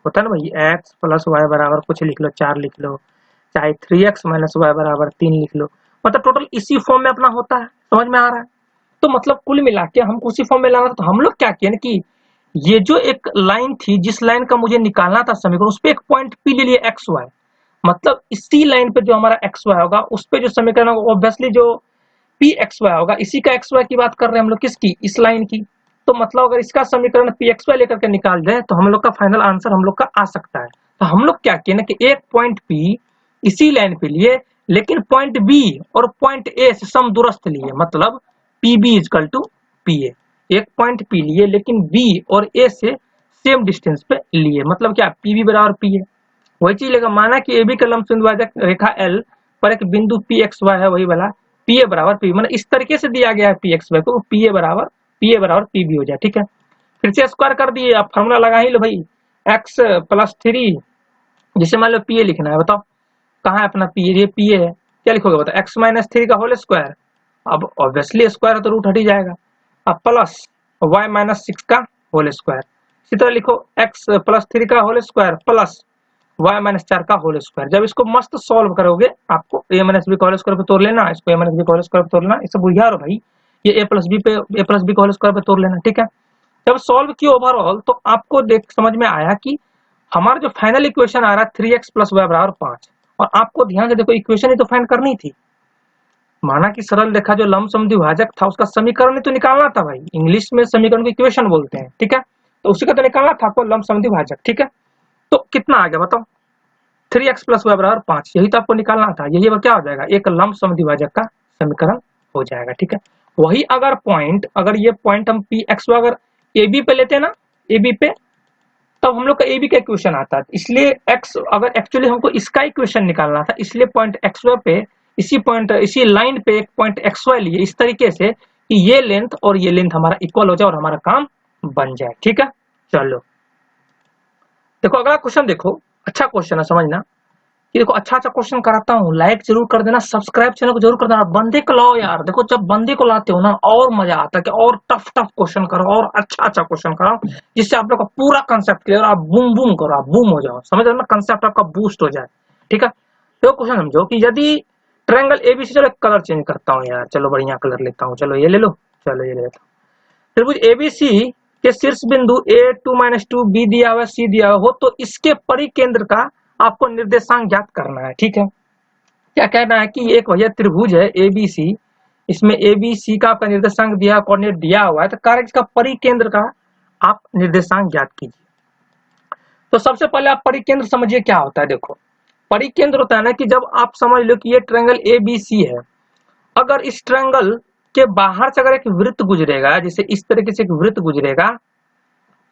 होता है ना भाई, एक्स प्लस वाई बराबर कुछ लिख लो, 4 लिख लो, चाहे 3x माइनस वाई बराबर 3 लिख लो, मतलब टोटल इसी फॉर्म में अपना होता है। समझ में आ रहा है, तो मतलब कुल मिला के हमको उसी फॉर्म में लाना था। तो हम लोग क्या किए ना कि ये जो एक लाइन थी, जिस लाइन का मुझे निकालना था समीकरण, उस पर एक पॉइंट पी ले लिए एक्स वाई, मतलब इसी लाइन पे जो हमारा एक्स वाई होगा उस पे जो समीकरण होगा ऑब्वियसली जो पी एक्स वाई होगा, इसी का एक्स वाई की बात कर रहे हैं हम लोग, किसकी, इस लाइन की। तो मतलब अगर इसका समीकरण पी एक्स वाई लेकर के निकाल दें तो हम लोग का फाइनल आंसर हम लोग का आ सकता है। तो हम लोग क्या किए ना कि एक पॉइंट पी इसी लाइन पे लिए, लेकिन पॉइंट बी और पॉइंट ए से समदूरस्थ लिए, मतलब P B equal to P A. एक पॉइंट पी लिए लेकिन बी और ए से सेम डिस्टेंस पे लिए, मतलब क्या, पी बी बराबर पी ए। वही चीज लेगा, माना कि ए बी का लंब समद्विभाजक रेखा एल पर एक बिंदु पी एक्स वाई है, वही वाला पी ए बराबर पी, मतलब इस तरीके से दिया गया है पी एक्स वाई को, पी ए बराबर पी बी हो जाए। ठीक है, फिर से स्क्वायर कर दिए, आप फॉर्मूला लगा ही लो भाई, एक्स प्लस 3, जिसे मान लो पी ए लिखना है, बताओ कहाँ है अपना पी ए, ये पी ए है, क्या लिखोगे बताओ, एक्स माइनस 3 का होल स्क्वायर, अब ऑब्वियसली स्क्वायर है तो रूट हट ही जाएगा, अब प्लस वाई माइनस 6 का होल स्क्वायर, इसी तरह लिखो एक्स प्लस 3 का whole square plus Y minus 4 का होल स्क्वायर। जब इसको मस्त सॉल्व करोगे आपको ए माइनस बी का होल स्क्वायर पे तोड़ लेना, इसको ए माइनस बी का होल स्क्वायर पे तोड़ लेना, इसे बुझा रहो भाई, ये ए प्लस बी का होल स्क्वायर पे तोड़ लेना, ठीक है। जब सॉल्व किया ओवरऑल तो आपको देख समझ में आया कि हमारा जो फाइनल इक्वेशन आ रहा है 3x प्लस वाई बराबर 5, और आपको ध्यान से देखो इक्वेशन ही तो फाइंड करनी थी। माना कि सरल रेखा जो लंबसम द्विभाजक था उसका समीकरण ही तो निकालना था भाई, इंग्लिश में समीकरण को इक्वेशन बोलते हैं, ठीक है। तो उसी का तो निकालना था आपको लंबसम द्विभाजक, ठीक है। तो कितना आ गया बताओ, 3x प्लस वाई बराबर 5, यही तो आपको निकालना था। यही क्या हो जाएगा, एक लंबसम द्विभाजक का समीकरण हो जाएगा, ठीक है। वही अगर पॉइंट, अगर ये पॉइंट हम पी एक्स अगर ए बी पे लेते हैं ना, ए बी पे, तब हम लोग का ए बी का इक्वेशन आता है। इसलिए एक्स अगर एक्चुअली हमको इसका इक्वेशन निकालना था, इसलिए पॉइंट एक्स वाई पे इसी लाइन पे एक पॉइंट एक्स वाई लिए इस तरीके से कि ये लेंथ और ये लेंथ हमारा इक्वल हो जाए और हमारा काम बन जाए, ठीक है। चलो देखो अगला क्वेश्चन, देखो अच्छा क्वेश्चन है, समझना कि देखो अच्छा क्वेश्चन कराता हूँ, लाइक जरूर कर देना, सब्सक्राइब चैनल को जरूर कर देना, बंदे को लाओ यार। देखो जब बंदे को लाते हो ना और मजा आता है कि और टफ क्वेश्चन करो और अच्छा क्वेश्चन कराओ, जिससे आप लोग का पूरा कंसेप्ट क्लियर, आप बूम बूम करो, आप बूम हो जाओ, समझ रहे हो ना, कंसेप्ट आपका बूस्ट हो जाए, ठीक है। तो क्वेश्चन समझो कि यदि ट्रायंगल एबीसी, चलो कलर चेंज करता हूँ यार, चलो बढ़िया कलर लेता हूँ, चलो ये ले लो, चलो ये ले लेता हूँ। त्रिभुज एबीसी के शीर्ष बिंदु a2-2 b दिया हुआ c दिया हुआ हो तो इसके परिकेंद्र का आपको निर्देशांक ज्ञात करना है, ठीक है। क्या कहना है कि एक भैया त्रिभुज है एबीसी, इसमें एबीसी का आपका निर्देशांक दिया, कोऑर्डिनेट दिया हुआ है, तो कार्य इसका परिकेंद्र का आप निर्देशांक ज्ञात कीजिए। तो सबसे पहले आप परिकेंद्र समझिए क्या होता है। देखो परिकेंद्र होता है ना कि जब आप समझ लो कि ये ट्रायंगल एबीसी है, अगर इस ट्रायंगल के बाहर से अगर एक वृत्त गुजरेगा, जैसे इस तरीके से एक वृत्त गुजरेगा,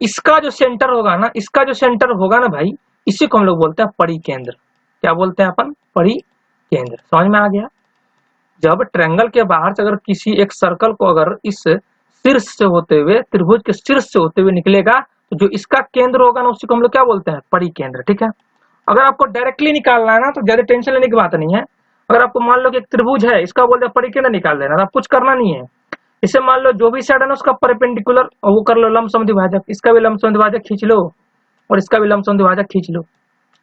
इसका जो सेंटर होगा ना, इसका जो सेंटर होगा ना भाई, इसी को हम लोग बोलते हैं परिकेंद्र। क्या बोलते हैं अपन, परिकेंद्र। समझ में आ गया। जब ट्रायंगल के बाहर से अगर किसी एक सर्कल को अगर इस शीर्ष से होते हुए, त्रिभुज के शीर्ष से होते हुए निकलेगा, तो जो इसका केंद्र होगा ना उसी को हम लोग क्या बोलते हैं, परिकेंद्र, ठीक है। अगर आपको डायरेक्टली निकालना है ना तो ज्यादा टेंशन लेने की बात नहीं है। अगर आपको मान लो कि एक त्रिभुज है, इसका बोलते हैं परिकेंद्र निकाल देना, तो आप कुछ करना नहीं है। इसे मान लो जो भी साइड है ना उसका परपेंडिकुलर वो कर लो, लंबसम द्विभाजक, इसका भी लंबसम द्विभाजक खींच लो और इसका भी लंबसम द्विभाजक खींच लो।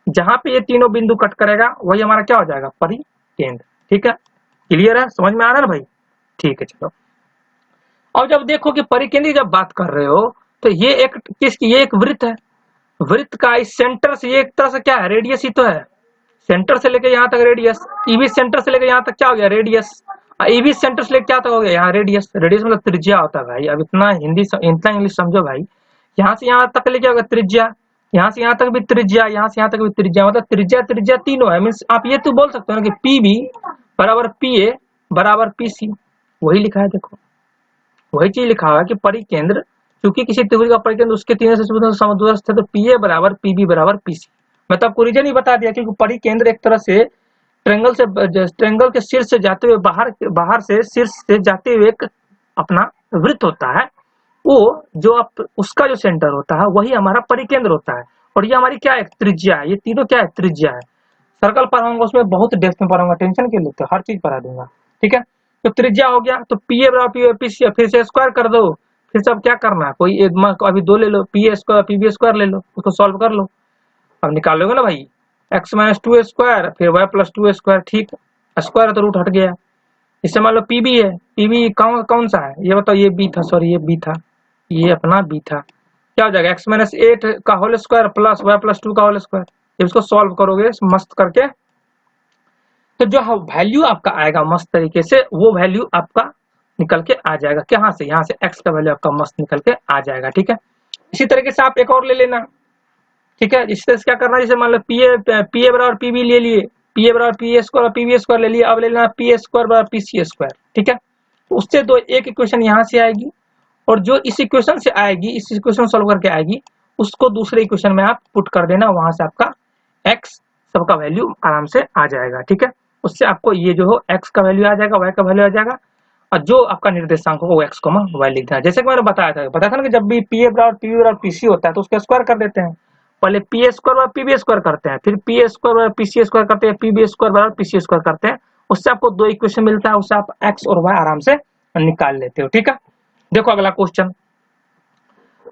जहां पे ये तीनों बिंदु कट करेगा वही हमारा क्या हो जाएगा, परिकेंद्र, ठीक है। क्लियर है, समझ में आ रहा है ना भाई, ठीक है। चलो अब जब देखो कि परिकेंद्र जब बात कर रहे हो तो ये एक किसकी, ये एक वृत्त है, वृत्त का इस सेंटर से ये एक तरह से क्या है, रेडियस ही तो है, सेंटर से लेके यहाँ तक रेडियस, ईवी सेंटर से लेके यहाँ तक क्या हो गया, रेडियस, ईवी सेंटर से लेके क्या तक हो गया, यहाँ रेडियस। रेडियस मतलब त्रिज्या होता है भाई, अब इतना इतना इंग्लिश समझो भाई। यहाँ से यहाँ तक लेके होगा त्रिज्या, यहाँ से यहाँ तक भी त्रिज्या, यहाँ से यहाँ तक भी त्रिज्या, मतलब त्रिज्या त्रिज्या तीनों है। मीन्स आप ये तो बोल सकते हो ना कि पी बी बराबर पी ए बराबर पी सी, वही लिखा है। देखो वही चीज लिखा हुआ है कि परिकेंद्र, क्योंकि किसी त्रिभुज का परिकेंद्र उसके तीनों से समदूरस्थ है, तो पी ए बराबर पी बी बराबर पी सी। मैं तो आपको रीजन ही बता दिया, क्योंकि परिकेंद्र एक तरह से ट्रायंगल के शीर्ष से जाते हुए बाहर से शीर्ष से जाते हुए एक अपना वृत्त होता है, वो जो आप उसका जो सेंटर होता है वही हमारा परिकेंद्र होता है। और ये हमारी क्या है, त्रिज्या है, ये तीनों क्या है, त्रिज्या है। सर्कल पढ़ाऊंगा उसमें बहुत डेप्थ में पढ़ाऊंगा, टेंशन के लिए, तो हर चीज पढ़ा दूंगा, ठीक है। तो त्रिज्या हो गया, तो पी ए बराबर पी ए पी सी, फिर से स्क्वायर कर दो, फिर से अब क्या करना है, कोई अभी दो ले लो, P A square P B square ले लो, उसको सॉल्व कर लो। अब निकालोगे ना भाई, एक्स माइनस 2 स्क्वायर फिर वाई प्लस 2 स्क्वायर, ठीक, स्क्वायर तो रूट हट गया। इससे मान लो पीबी है, पीबी कौन सा है ये बताओ, ये बी था, सॉरी ये बी था, ये अपना बी था। क्या हो जाएगा, एक्स माइनस 8 का whole square plus y plus 2 का होल स्क्वायर। जब इसको सॉल्व करोगे मस्त करके, तो जो वैल्यू आपका आएगा मस्त तरीके से, वो वैल्यू आपका निकल के आ जाएगा। कहाँ से, यहाँ से एक्स का वैल्यू आपका मस्त निकल के आ जाएगा, ठीक है। इसी तरीके से आप एक और ले लेना, ठीक है। इससे क्या करना है, जैसे मान लो पी ए बराबर पी बी ले लिए, पी ए बराबर पी ए स्क्वायर और पी बी स्क्वायर ले लिए, अब ले लेना पी ए स्क्वायर बराबर पी सी स्क्वायर, ठीक है। तो उससे दो एक इक्वेशन यहाँ से आएगी, और जो इस इक्वेशन से आएगी, इस इक्वेशन सॉल्व करके आएगी, उसको दूसरे इक्वेशन में आप पुट कर देना, वहां से आपका एक्स सबका वैल्यू आराम से आ जाएगा, ठीक है। उससे आपको ये जो हो एक्स का वैल्यू आ जाएगा, वाई का वैल्यू आ जाएगा, और जो आपका निर्देशांक होगा वो एक्स को वाई लिख देना। जैसे कि मैंने बताया था ना कि जब भी पी ए बराबर पी बी बराबर पी सी होता है तो उसका स्क्वायर कर देते हैं। पहले पी ए स्क्वायर बराबर पी बी स्क्वायर करते हैं, फिर पी ए स्क्वायर बराबर पी सी स्क्वायर करते हैं, पी बी स्क्वायर बराबर पी सी स्क्वायर करते हैं। उससे आपको दो इक्वेशन मिलता है, उससे आप एक्स और वाई आराम से निकाल लेते हो, ठीक है। देखो अगला क्वेश्चन,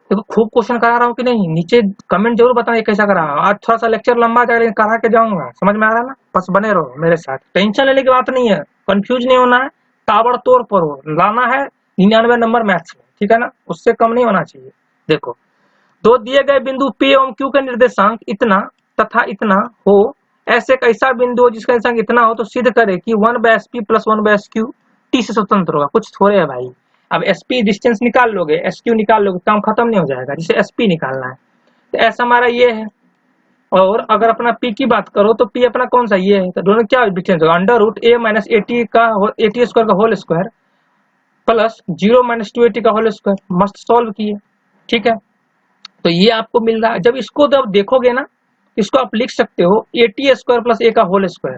देखो खूब क्वेश्चन करा रहा हूँ कि नहीं, नीचे कमेंट जरूर बताना कैसा करा रहा हूँ। आज थोड़ा सा लेक्चर लंबा जाएगा लेकिन करा के जाऊंगा, समझ में आ रहा है ना। बस बने रहो मेरे साथ, टेंशन लेने की बात नहीं है, कंफ्यूज नहीं होना है, ताबड़तोड़ पर लाना है 99 नंबर मैथ्स में, ठीक है ना, उससे कम नहीं होना चाहिए। देखो दो दिए गए बिंदु P एवं Q के निर्देशांक इतना तथा इतना हो, ऐसे एक ऐसा बिंदु हो जिसका निर्देशांक इतना हो तो सिद्ध करे कि 1/SP प्लस 1/SQ T से स्वतंत्र होगा। कुछ थोड़े है भाई, अब SP डिस्टेंस निकाल लोगे, SQ निकाल लोगे, काम खत्म नहीं हो जाएगा, जिसे SP निकालना है। तो ऐसा हमारा ये है। और अगर अपना P की बात करो तो P अपना कौन सा ये है, तो दोनों क्या डिस्टेंस होगा, under root A minus AT का AT स्क्वायर का whole square plus 0 minus 2AT का होल स्क्वायर। मस्त सॉल्व किए, ठीक है। तो ये आपको मिल रहा है। जब इसको जब देखोगे ना, इसको आप लिख सकते हो AT स्क्वायर प्लस A का होल स्क्वायर,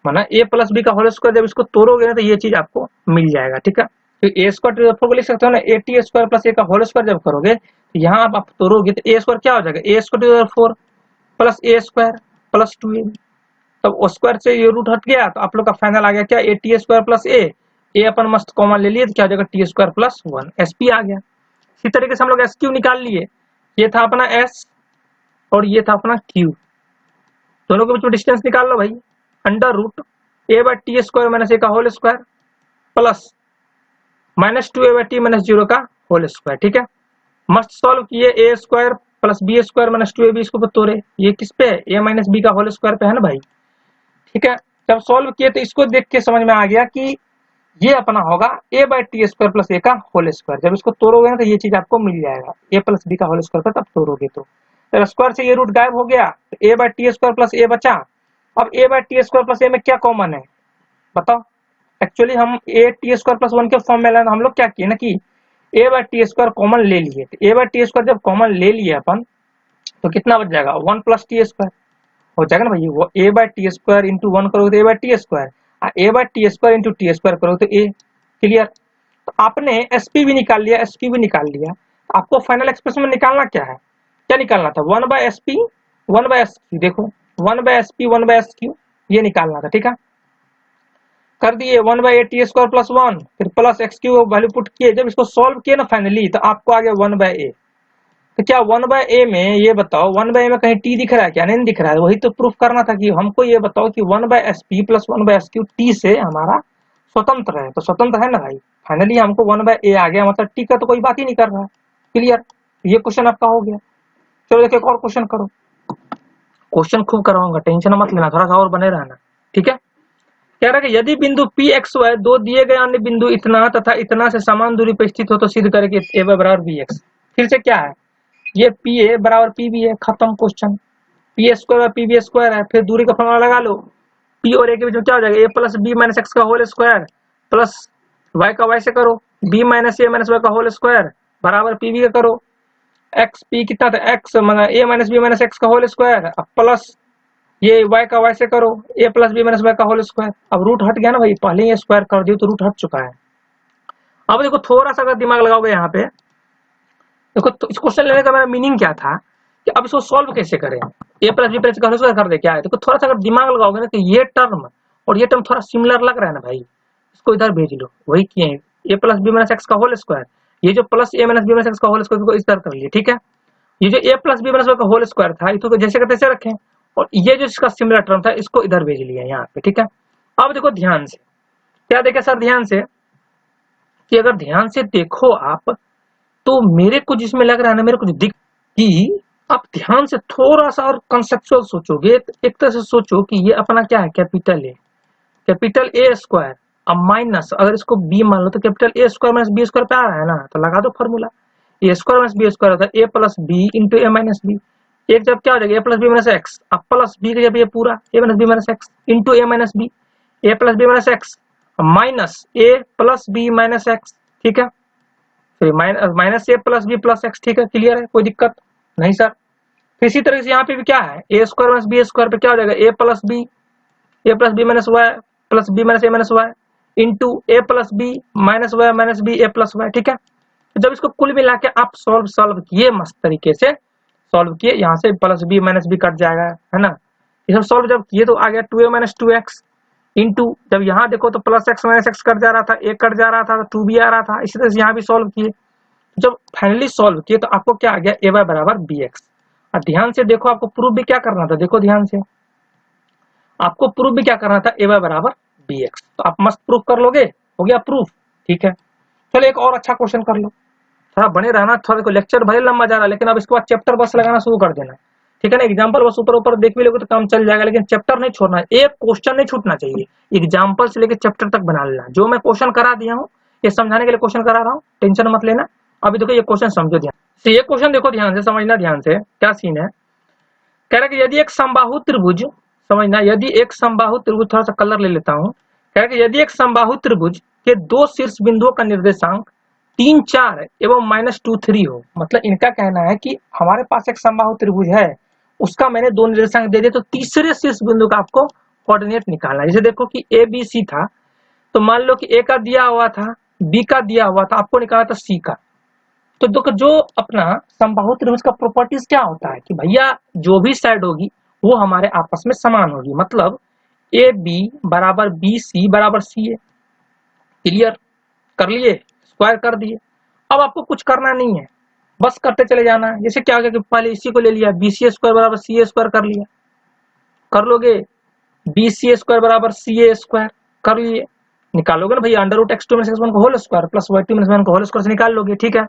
माना A प्लस B का होल स्क्वायर। जब इसको तोड़ोगे ना तो ये चीज आपको मिल जाएगा, ठीक है। तो A square to the four को लिख सकते हो ना, AT स्क्वायर प्लस A का होल स्क्वायर जब करोगे तो यहाँ आप तोड़ोगे तो A स्क्वायर क्या हो जाएगा, A square to the four plus A square plus 2AB। तब स्क्वायर से ये रूट हट गया तो आप लोग का फाइनल आ गया क्या, AT स्क्वायर प्लस A अपन मस्त कॉमन ले लिए तो क्या हो जाएगा T स्क्वायर प्लस 1 SP आ गया। इसी तरीके से हम लोग SQ निकाल लिए, ये था अपना S और ये था अपना Q, दोनों के बीच में डिस्टेंस निकाल लो भाई, under root A/T square minus A का whole square plus minus 2A/T minus 0 का होल स्क्वायर, ठीक है। मस्त सॉल्व किए, A square plus B square minus 2AB इसको तोड़े, ये किस पे है, A माइनस B का होल स्क्वायर पे है ना भाई, ठीक है। जब सॉल्व किए तो इसको देख के समझ में आ गया कि ये अपना होगा A/T स्क्वायर प्लस A का होल स्क्वायर। जब इसको तोड़ोगे ना तो ये चीज आपको मिल जाएगा, A प्लस B का होल स्क्वायर पर तब तोड़ोगे तो स्क्वायर से ये रूट गायब हो गया, तो A/T स्क्वायर प्लस A बचा। अब A/T स्क्वायर प्लस A में क्या कॉमन है बताओ। एक्चुअली हम A/T स्क्वायर प्लस 1 के फॉर्म में लाना, हम लोग क्या किए ना कि A/T स्क्वायर कॉमन ले लिए। तो A/T स्क्वायर जब कॉमन ले लिए अपन तो कितना बच जाएगा, 1 प्लस T स्क्वायर हो जाएगा ना भाई। वो A/T स्क्वायर इंटू 1 करोगे तो A/T square, A/T square into T square करोगे तो A। क्लियर। तो आपने SP भी निकाल लिया, SQ भी निकाल लिया, आपको फाइनल एक्सप्रेशन में निकालना क्या है, क्या निकालना था, 1/SP 1/SQ। देखो 1/SP 1/SQ ये निकालना था, ठीक है। कर दिए 1/AT स्क्वायर प्लस 1 फिर प्लस XQ वैल्यू पुट किए। जब इसको सॉल्व किए ना फाइनली तो आपको आ गया 1/A। तो क्या 1/A में ये बताओ, 1/A में कहीं T दिख रहा है क्या, नहीं दिख रहा है। वही तो प्रूफ करना था कि हमको ये बताओ कि 1/SP प्लस 1/SQ T से हमारा स्वतंत्र है, तो स्वतंत्र है ना भाई। फाइनली हमको 1/A आ गया, मतलब T का तो कोई बात ही नहीं कर रहा है। क्लियर, ये क्वेश्चन आपका हो गया। चलो देखिए एक और क्वेश्चन करो, क्वेश्चन खूब करवाऊंगा, टेंशन मत लेना, थोड़ा सा और बने रहना, ठीक है। कह रहा है कि यदि बिंदु P x y दो दिए गए अन्य बिंदु इतना तथा इतना से समान दूरी पर स्थित हो तो सिद्ध करें कि A बराबर BX। फिर से क्या है, ये PA बराबर PB है, खत्म question. P square PB square है, फिर दूरी का फॉर्मूला लगा लो, P और A के बीच में क्या हो जाएगा, A plus B minus x का होल स्क्वायर प्लस y का y से करो, B minus A minus y का होल स्क्वायर बराबर PB का करो, एक्स पी कितना था, x A minus B minus x का होल स्क्वायर प्लस ये y का y से करो, A plus B minus y का होल स्क्वायर। अब रूट हट गया ना भाई, पहले ही स्क्वायर कर दियो तो रूट हट चुका है। अब देखो थोड़ा सा अगर दिमाग लगाओगे यहाँ पे, देखो तो इस क्वेश्चन लेने का मेरा मीनिंग क्या था कि अब इसको सॉल्व कैसे करें, A प्लस B प्लस का होल स्क्वायर कर दे क्या है। देखो थोड़ा सा अगर दिमाग लगाओगे ना कि ये टर्म और ये टर्म थोड़ा सिमिलर लग रहा है ना भाई, इसको इधर भेज लो, वही किए A plus B minus x का होल स्क्वायर, ये जो plus A minus B minus x का होल स्क्वायर को इस तरह कर लिए, ठीक है। ये जो A प्लस B माइनस का होल स्क्वायर था इसको जैसे का तैसे रखें, और ये जो इसका सिमिलर टर्म था इसको इधर भेज लिया यहाँ पे, ठीक है। अब देखो ध्यान से, क्या देखे सर ध्यान से, कि अगर ध्यान से देखो आप तो मेरे को जिसमें लग रहा है ना, मेरे को दिख कि आप ध्यान से थोड़ा सा और कंसेप्चुअल सोचोगे, एक तरह से सोचो कि ये अपना क्या है, कैपिटल A स्क्वायर, अब माइनस अगर इसको B मान लो तो capital A square minus B square पे आ रहा है ना, तो लगा दो formula, A square minus B square होता है A plus B into A minus B। एक जब क्या हो जाएगा A plus B minus x, अब प्लस B का जब ये पूरा A minus B minus x into A minus B, A plus B minus x minus A plus B minus x, ठीक है। फिर minus A plus B plus x, ठीक है, क्लियर है, कोई दिक्कत नहीं सर। फिर इसी तरह से यहाँ पे भी क्या है, A square minus B square पे क्या हो जाएगा A plus B minus Y plus B minus A minus Y into A plus B minus B A plus Y, ठीक है। जब इसको कुल मिला के आप सॉल्व किए, मस्त तरीके से सॉल्व किए, यहाँ से plus B minus B cut जाएगा, है ना। ये सब सॉल्व जब किए तो आ गया 2A माइनस 2x इंटू, जब यहाँ देखो तो plus x minus x cut जा रहा था, A कट जा रहा था, 2B आ रहा था। इसी तरह से यहाँ भी सॉल्व किए जब फाइनली सॉल्व किए तो आपको क्या आ गया, ए वाई बराबर बी एक्स। और ध्यान से देखो, आपको प्रूफ भी क्या करना था, देखो ध्यान से, आपको प्रूफ भी क्या करना था, ए वाई बराबर बी एक्स। तो आप मस्त प्रूफ कर लोगे, हो गया प्रूफ, ठीक है। चलो एक और अच्छा क्वेश्चन कर लो, थोड़ा बने रहना, थोड़ा देखो लेक्चर भले लंबा जा रहा है, लेकिन अब इसके बाद चैप्टर बस लगाना शुरू कर देना, ठीक है ना। एग्जाम्पल बस ऊपर ऊपर देख भी लोगे तो काम चल जाएगा, लेकिन चैप्टर नहीं छोड़ना, एक क्वेश्चन नहीं छूटना चाहिए, एग्जाम्पल से लेकर चैप्टर तक बना लेना। जो मैं क्वेश्चन करा दिया हूँ, ये समझाने के लिए क्वेश्चन करा रहा हूँ, टेंशन मत लेना। अभी देखो ये क्वेश्चन समझो ध्यान से, ये क्वेश्चन देखो ध्यान से, समझना ध्यान से क्या सीन है। कह रहा है कि यदि एक समबाहु त्रिभुज, समझना, यदि एक समबाहु त्रिभुज, थोड़ा सा कलर ले लेता हूँ। कह रहा है कि यदि एक समबाहु त्रिभुज के दो शीर्ष बिंदुओं का निर्देशांक 3, 4 एवं -2, 3 हो, मतलब इनका कहना है कि हमारे पास एक समबाहु त्रिभुज है, उसका मैंने दो निर्देशांक दे दिए, तो तीसरे शीर्ष बिंदु का आपको कोऑर्डिनेट निकालना है। जैसे देखो कि ए बी सी था, तो मान लो कि ए का दिया हुआ था, बी का दिया हुआ था, आपको निकाला था सी का। तो देखो जो अपना समबाहु त्रिभुज का प्रॉपर्टीज क्या होता है कि भैया जो भी साइड होगी वो हमारे आपस में समान होगी, मतलब ए बी बराबर बी सी बराबर सी ए। क्लियर कर लिए, स्क्वायर कर दिए। अब आपको कुछ करना नहीं है, बस करते चले जाना है। जैसे क्या हो गया कि पहले इसी को ले लिया, बी सी स्क्वायर बराबर सी ए स्क्वायर कर लिया, कर लोगे, बी सी स्क्वायर बराबर सी ए स्क्वायर कर लिए, निकालोगे ना भैया, under root x two minus x one का whole square plus Y two minus one का होल स्क्वायर से निकाल लोगे, ठीक है।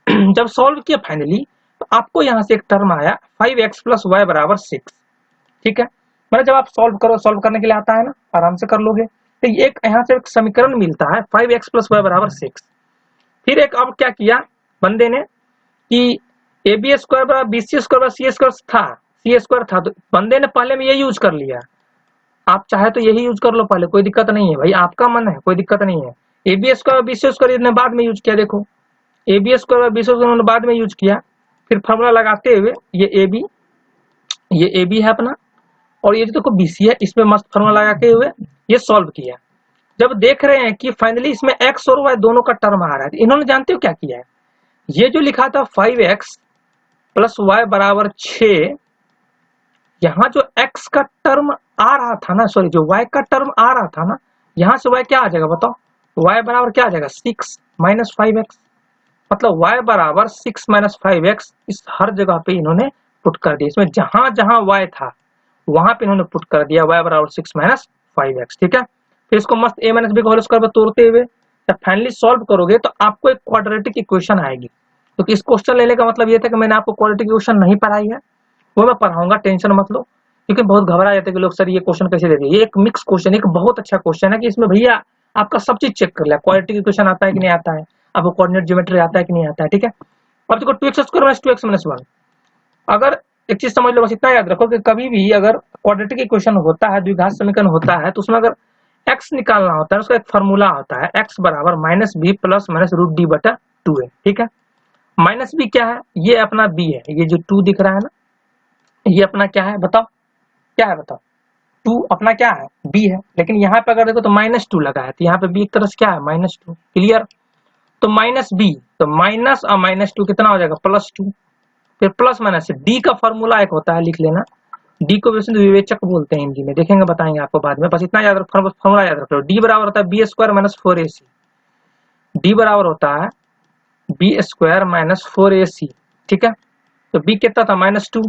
जब सॉल्व किया फाइनली, तो आपको यहाँ से एक टर्म आया 5x प्लस वाई बराबर 6, ठीक है। मतलब जब आप सॉल्व करने के लिए आता है ना, आराम से कर लोगे। तो एक यहाँ से एक समीकरण मिलता है 5x प्लस वाई बराबर 6। फिर एक अब क्या किया बंदे ने कि ए बी स्क्वायर बराबर बी सी स्क्वायर बराबर सी स्क्वायर था, तो बंदे ने पहले में ये यूज कर लिया। आप चाहे तो यही यूज कर लो पहले, कोई दिक्कत नहीं है भाई, आपका मन है, कोई दिक्कत नहीं है। A B square B C square ने बाद में यूज किया, देखो A B square B C square बाद में यूज किया। फिर फॉर्मूला लगाते हुए ये ए बी है अपना, और ये जो देखो बी सी है, इसमें मस्त फॉर्मूला लगा के हुए ये सॉल्व किया। जब देख रहे हैं कि फाइनली इसमें x और y दोनों का टर्म आ रहा है, तो इन्होंने जानते हो क्या किया है, ये जो लिखा था 5x प्लस वाई बराबर 6, यहाँ जो x का टर्म आ रहा था ना, सॉरी जो y का टर्म आ रहा था ना, यहाँ से y क्या आ जाएगा बताओ, y बराबर क्या आ जाएगा 6 माइनस 5x, मतलब y बराबर 6 माइनस 5x। इस हर जगह पे इन्होंने पुट कर दिया, इसमें जहां जहां y था वहां पे इन्होंने पुट कर दिया y बराबर 6 माइनस 5x, ठीक है। फिर इसको मस्त a माइनस बी का होल स्क्वायर पर तोड़ते हुए जब फाइनली सॉल्व करोगे तो आपको एक क्वाड्रेटिक इक्वेशन आएगी। तो इस क्वेश्चन लेने का मतलब ये था कि मैंने आपको क्वाड्रेटिक इक्वेशन नहीं पढ़ाई है, वो मैं पढ़ाऊंगा, टेंशन मत लो। क्योंकि बहुत घबरा जाते हैं कि लोग सर ये क्वेश्चन कैसे दे दिए। ये एक मिक्स क्वेश्चन, एक बहुत अच्छा क्वेश्चन है कि इसमें भैया आपका सब चीज चेक कर लिया, क्वाड्रेटिक इक्वेशन आता है कि नहीं आता है, आपको कोऑर्डिनेट ज्योमेट्री आता है कि नहीं आता है, ठीक है। अब देखो 2x square minus 2x minus 1, अगर एक चीज समझ लो, बस इतना याद रखो कि कभी भी अगर क्वाड्रेटिक इक्वेशन होता है, द्विघात समीकरण होता है, तो उसमें अगर x निकालना होता है, उसका एक फॉर्मूला होता है, x बराबर minus B plus minus root D बटा 2a, ठीक है। माइनस बी क्या है, ये अपना b है, ये जो 2 दिख रहा है ना, ये अपना क्या है बताओ, क्या है बताओ, 2 अपना क्या है b है, लेकिन यहाँ पे अगर देखो तो -2 लगा है, तो यहाँ पे b एक तरह से क्या है -2, क्लियर। तो माइनस बी, तो माइनस और -2 कितना हो जाएगा +2, फिर प्लस माइनस डी का फॉर्मूला एक होता है, लिख लेना, डी को वैसे विवेचक बोलते हैं हिंदी में, देखेंगे बताएंगे आपको बाद में, बस इतना याद रखो, फॉर्मूला याद रख लो। डी बराबर होता है B square minus 4ac, D बराबर होता है बी स्क्वायर माइनस 4ac, ठीक है। तो बी कितना था -2,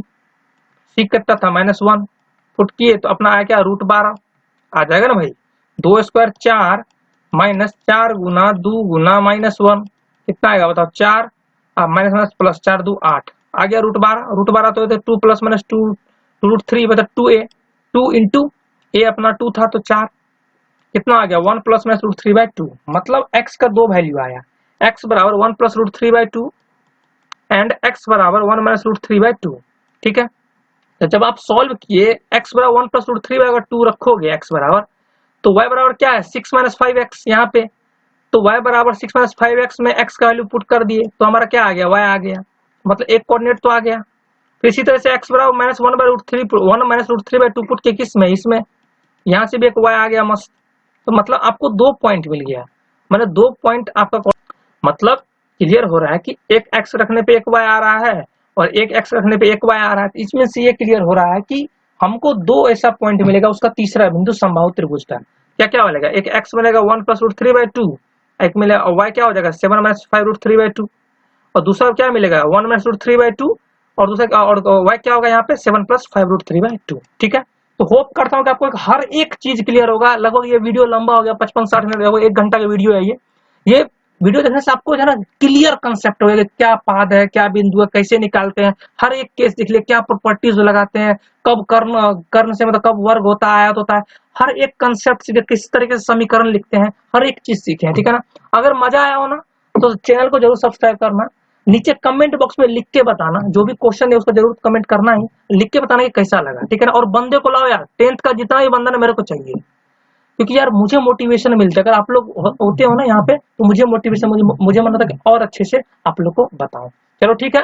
सी कितना था -1, पुट किए तो अपना आया क्या √12 आ जाएगा ना भाई, 2 स्क्वायर 4 माइनस 4 गुना 2 गुना -1 कितना आएगा बताओ 4, माइनस माइनस प्लस 4 2 8 आ गया √12 तो 2 प्लस माइनस 2 √3 बता 2a, 2 इंटू a अपना 2 था तो 4, कितना आ गया 1 प्लस माइनस √3/2, मतलब x का दो वैल्यू आया, x बराबर 1 प्लस √3/2 एंड x बराबर 1 माइनस √3/2, ठीक है। तो जब आप सॉल्व किए x बराबर 1 प्लस √3/2 रखोगे x बराबर, तो y बराबर क्या है 6 माइनस 5x यहाँ पे, तो y बराबर 6 माइनस 5x में x का वैल्यू पुट कर दिए तो हमारा क्या आ गया y आ गया, मतलब एक कोऑर्डिनेट तो आ गया। फिर इसी तरह से x बराबर -1 माइनस √3/2 पुट के किस में, इसमें, यहाँ से भी एक y आ गया मस्त। तो मतलब आपको 2 पॉइंट मिल गया, मतलब 2 पॉइंट आपका, मतलब क्लियर हो रहा है कि एक x रखने पे एक y आ रहा है और एक x रखने पे एक y आ रहा है। इसमें से ये क्लियर हो रहा है कि हमको 2 ऐसा पॉइंट मिलेगा, उसका तीसरा बिंदु समबाहु त्रिभुज का। क्या क्या मिलेगा, एक x मिलेगा 1 प्लस √3/2, एक मिलेगा y क्या हो जाएगा 7 माइनस 5 √3/2, और दूसरा क्या मिलेगा 1/√3/2 और दूसरा और y क्या होगा यहाँ पे 7 + 5√3/2। ठीक है, तो होप करता हूँ कि आपको हर एक चीज क्लियर होगा। लगभग ये वीडियो लंबा हो गया 55-60 मिनट, लगभग 1 घंटा का वीडियो है ये वीडियो देखने से आपको जो है ना क्लियर कंसेप्ट होगा कि क्या पाद है, क्या बिंदु है, कैसे निकालते हैं, हर एक केस देख लिए, क्या प्रॉपर्टीज लगाते हैं, कब कर्ण कर्ण से मतलब कब वर्ग होता है, आयत होता है, हर एक कंसेप्ट सीखे, किस तरीके से समीकरण लिखते हैं, हर एक चीज सीखे हैं। ठीक है ना, अगर मजा आया हो ना तो चैनल को जरूर सब्सक्राइब करना। नीचे कमेंट बॉक्स में लिख के बताना, जो भी क्वेश्चन है उसको जरूर कमेंट करना ही, लिख के बताना कि कैसा लगा। ठीक है ना, और बंदे को लाओ यार, 10th का जितना भी बंदा ना मेरे को चाहिए, क्योंकि यार मुझे मोटिवेशन मिलता है। अगर आप लोग होते हो ना यहाँ पे तो मुझे मोटिवेशन, मुझे मन होता है कि और अच्छे से आप लोग को बताऊं। चलो ठीक है,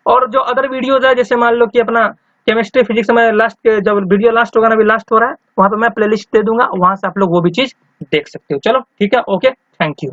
और जो अदर वीडियोज है, जैसे मान लो कि अपना केमिस्ट्री फिजिक्स में लास्ट जब वीडियो लास्ट होगा ना, अभी लास्ट हो रहा है, वहां पे मैं प्लेलिस्ट दे दूंगा, वहां से आप लोग वो भी चीज देख सकते हो। चलो ठीक है, ओके, थैंक यू।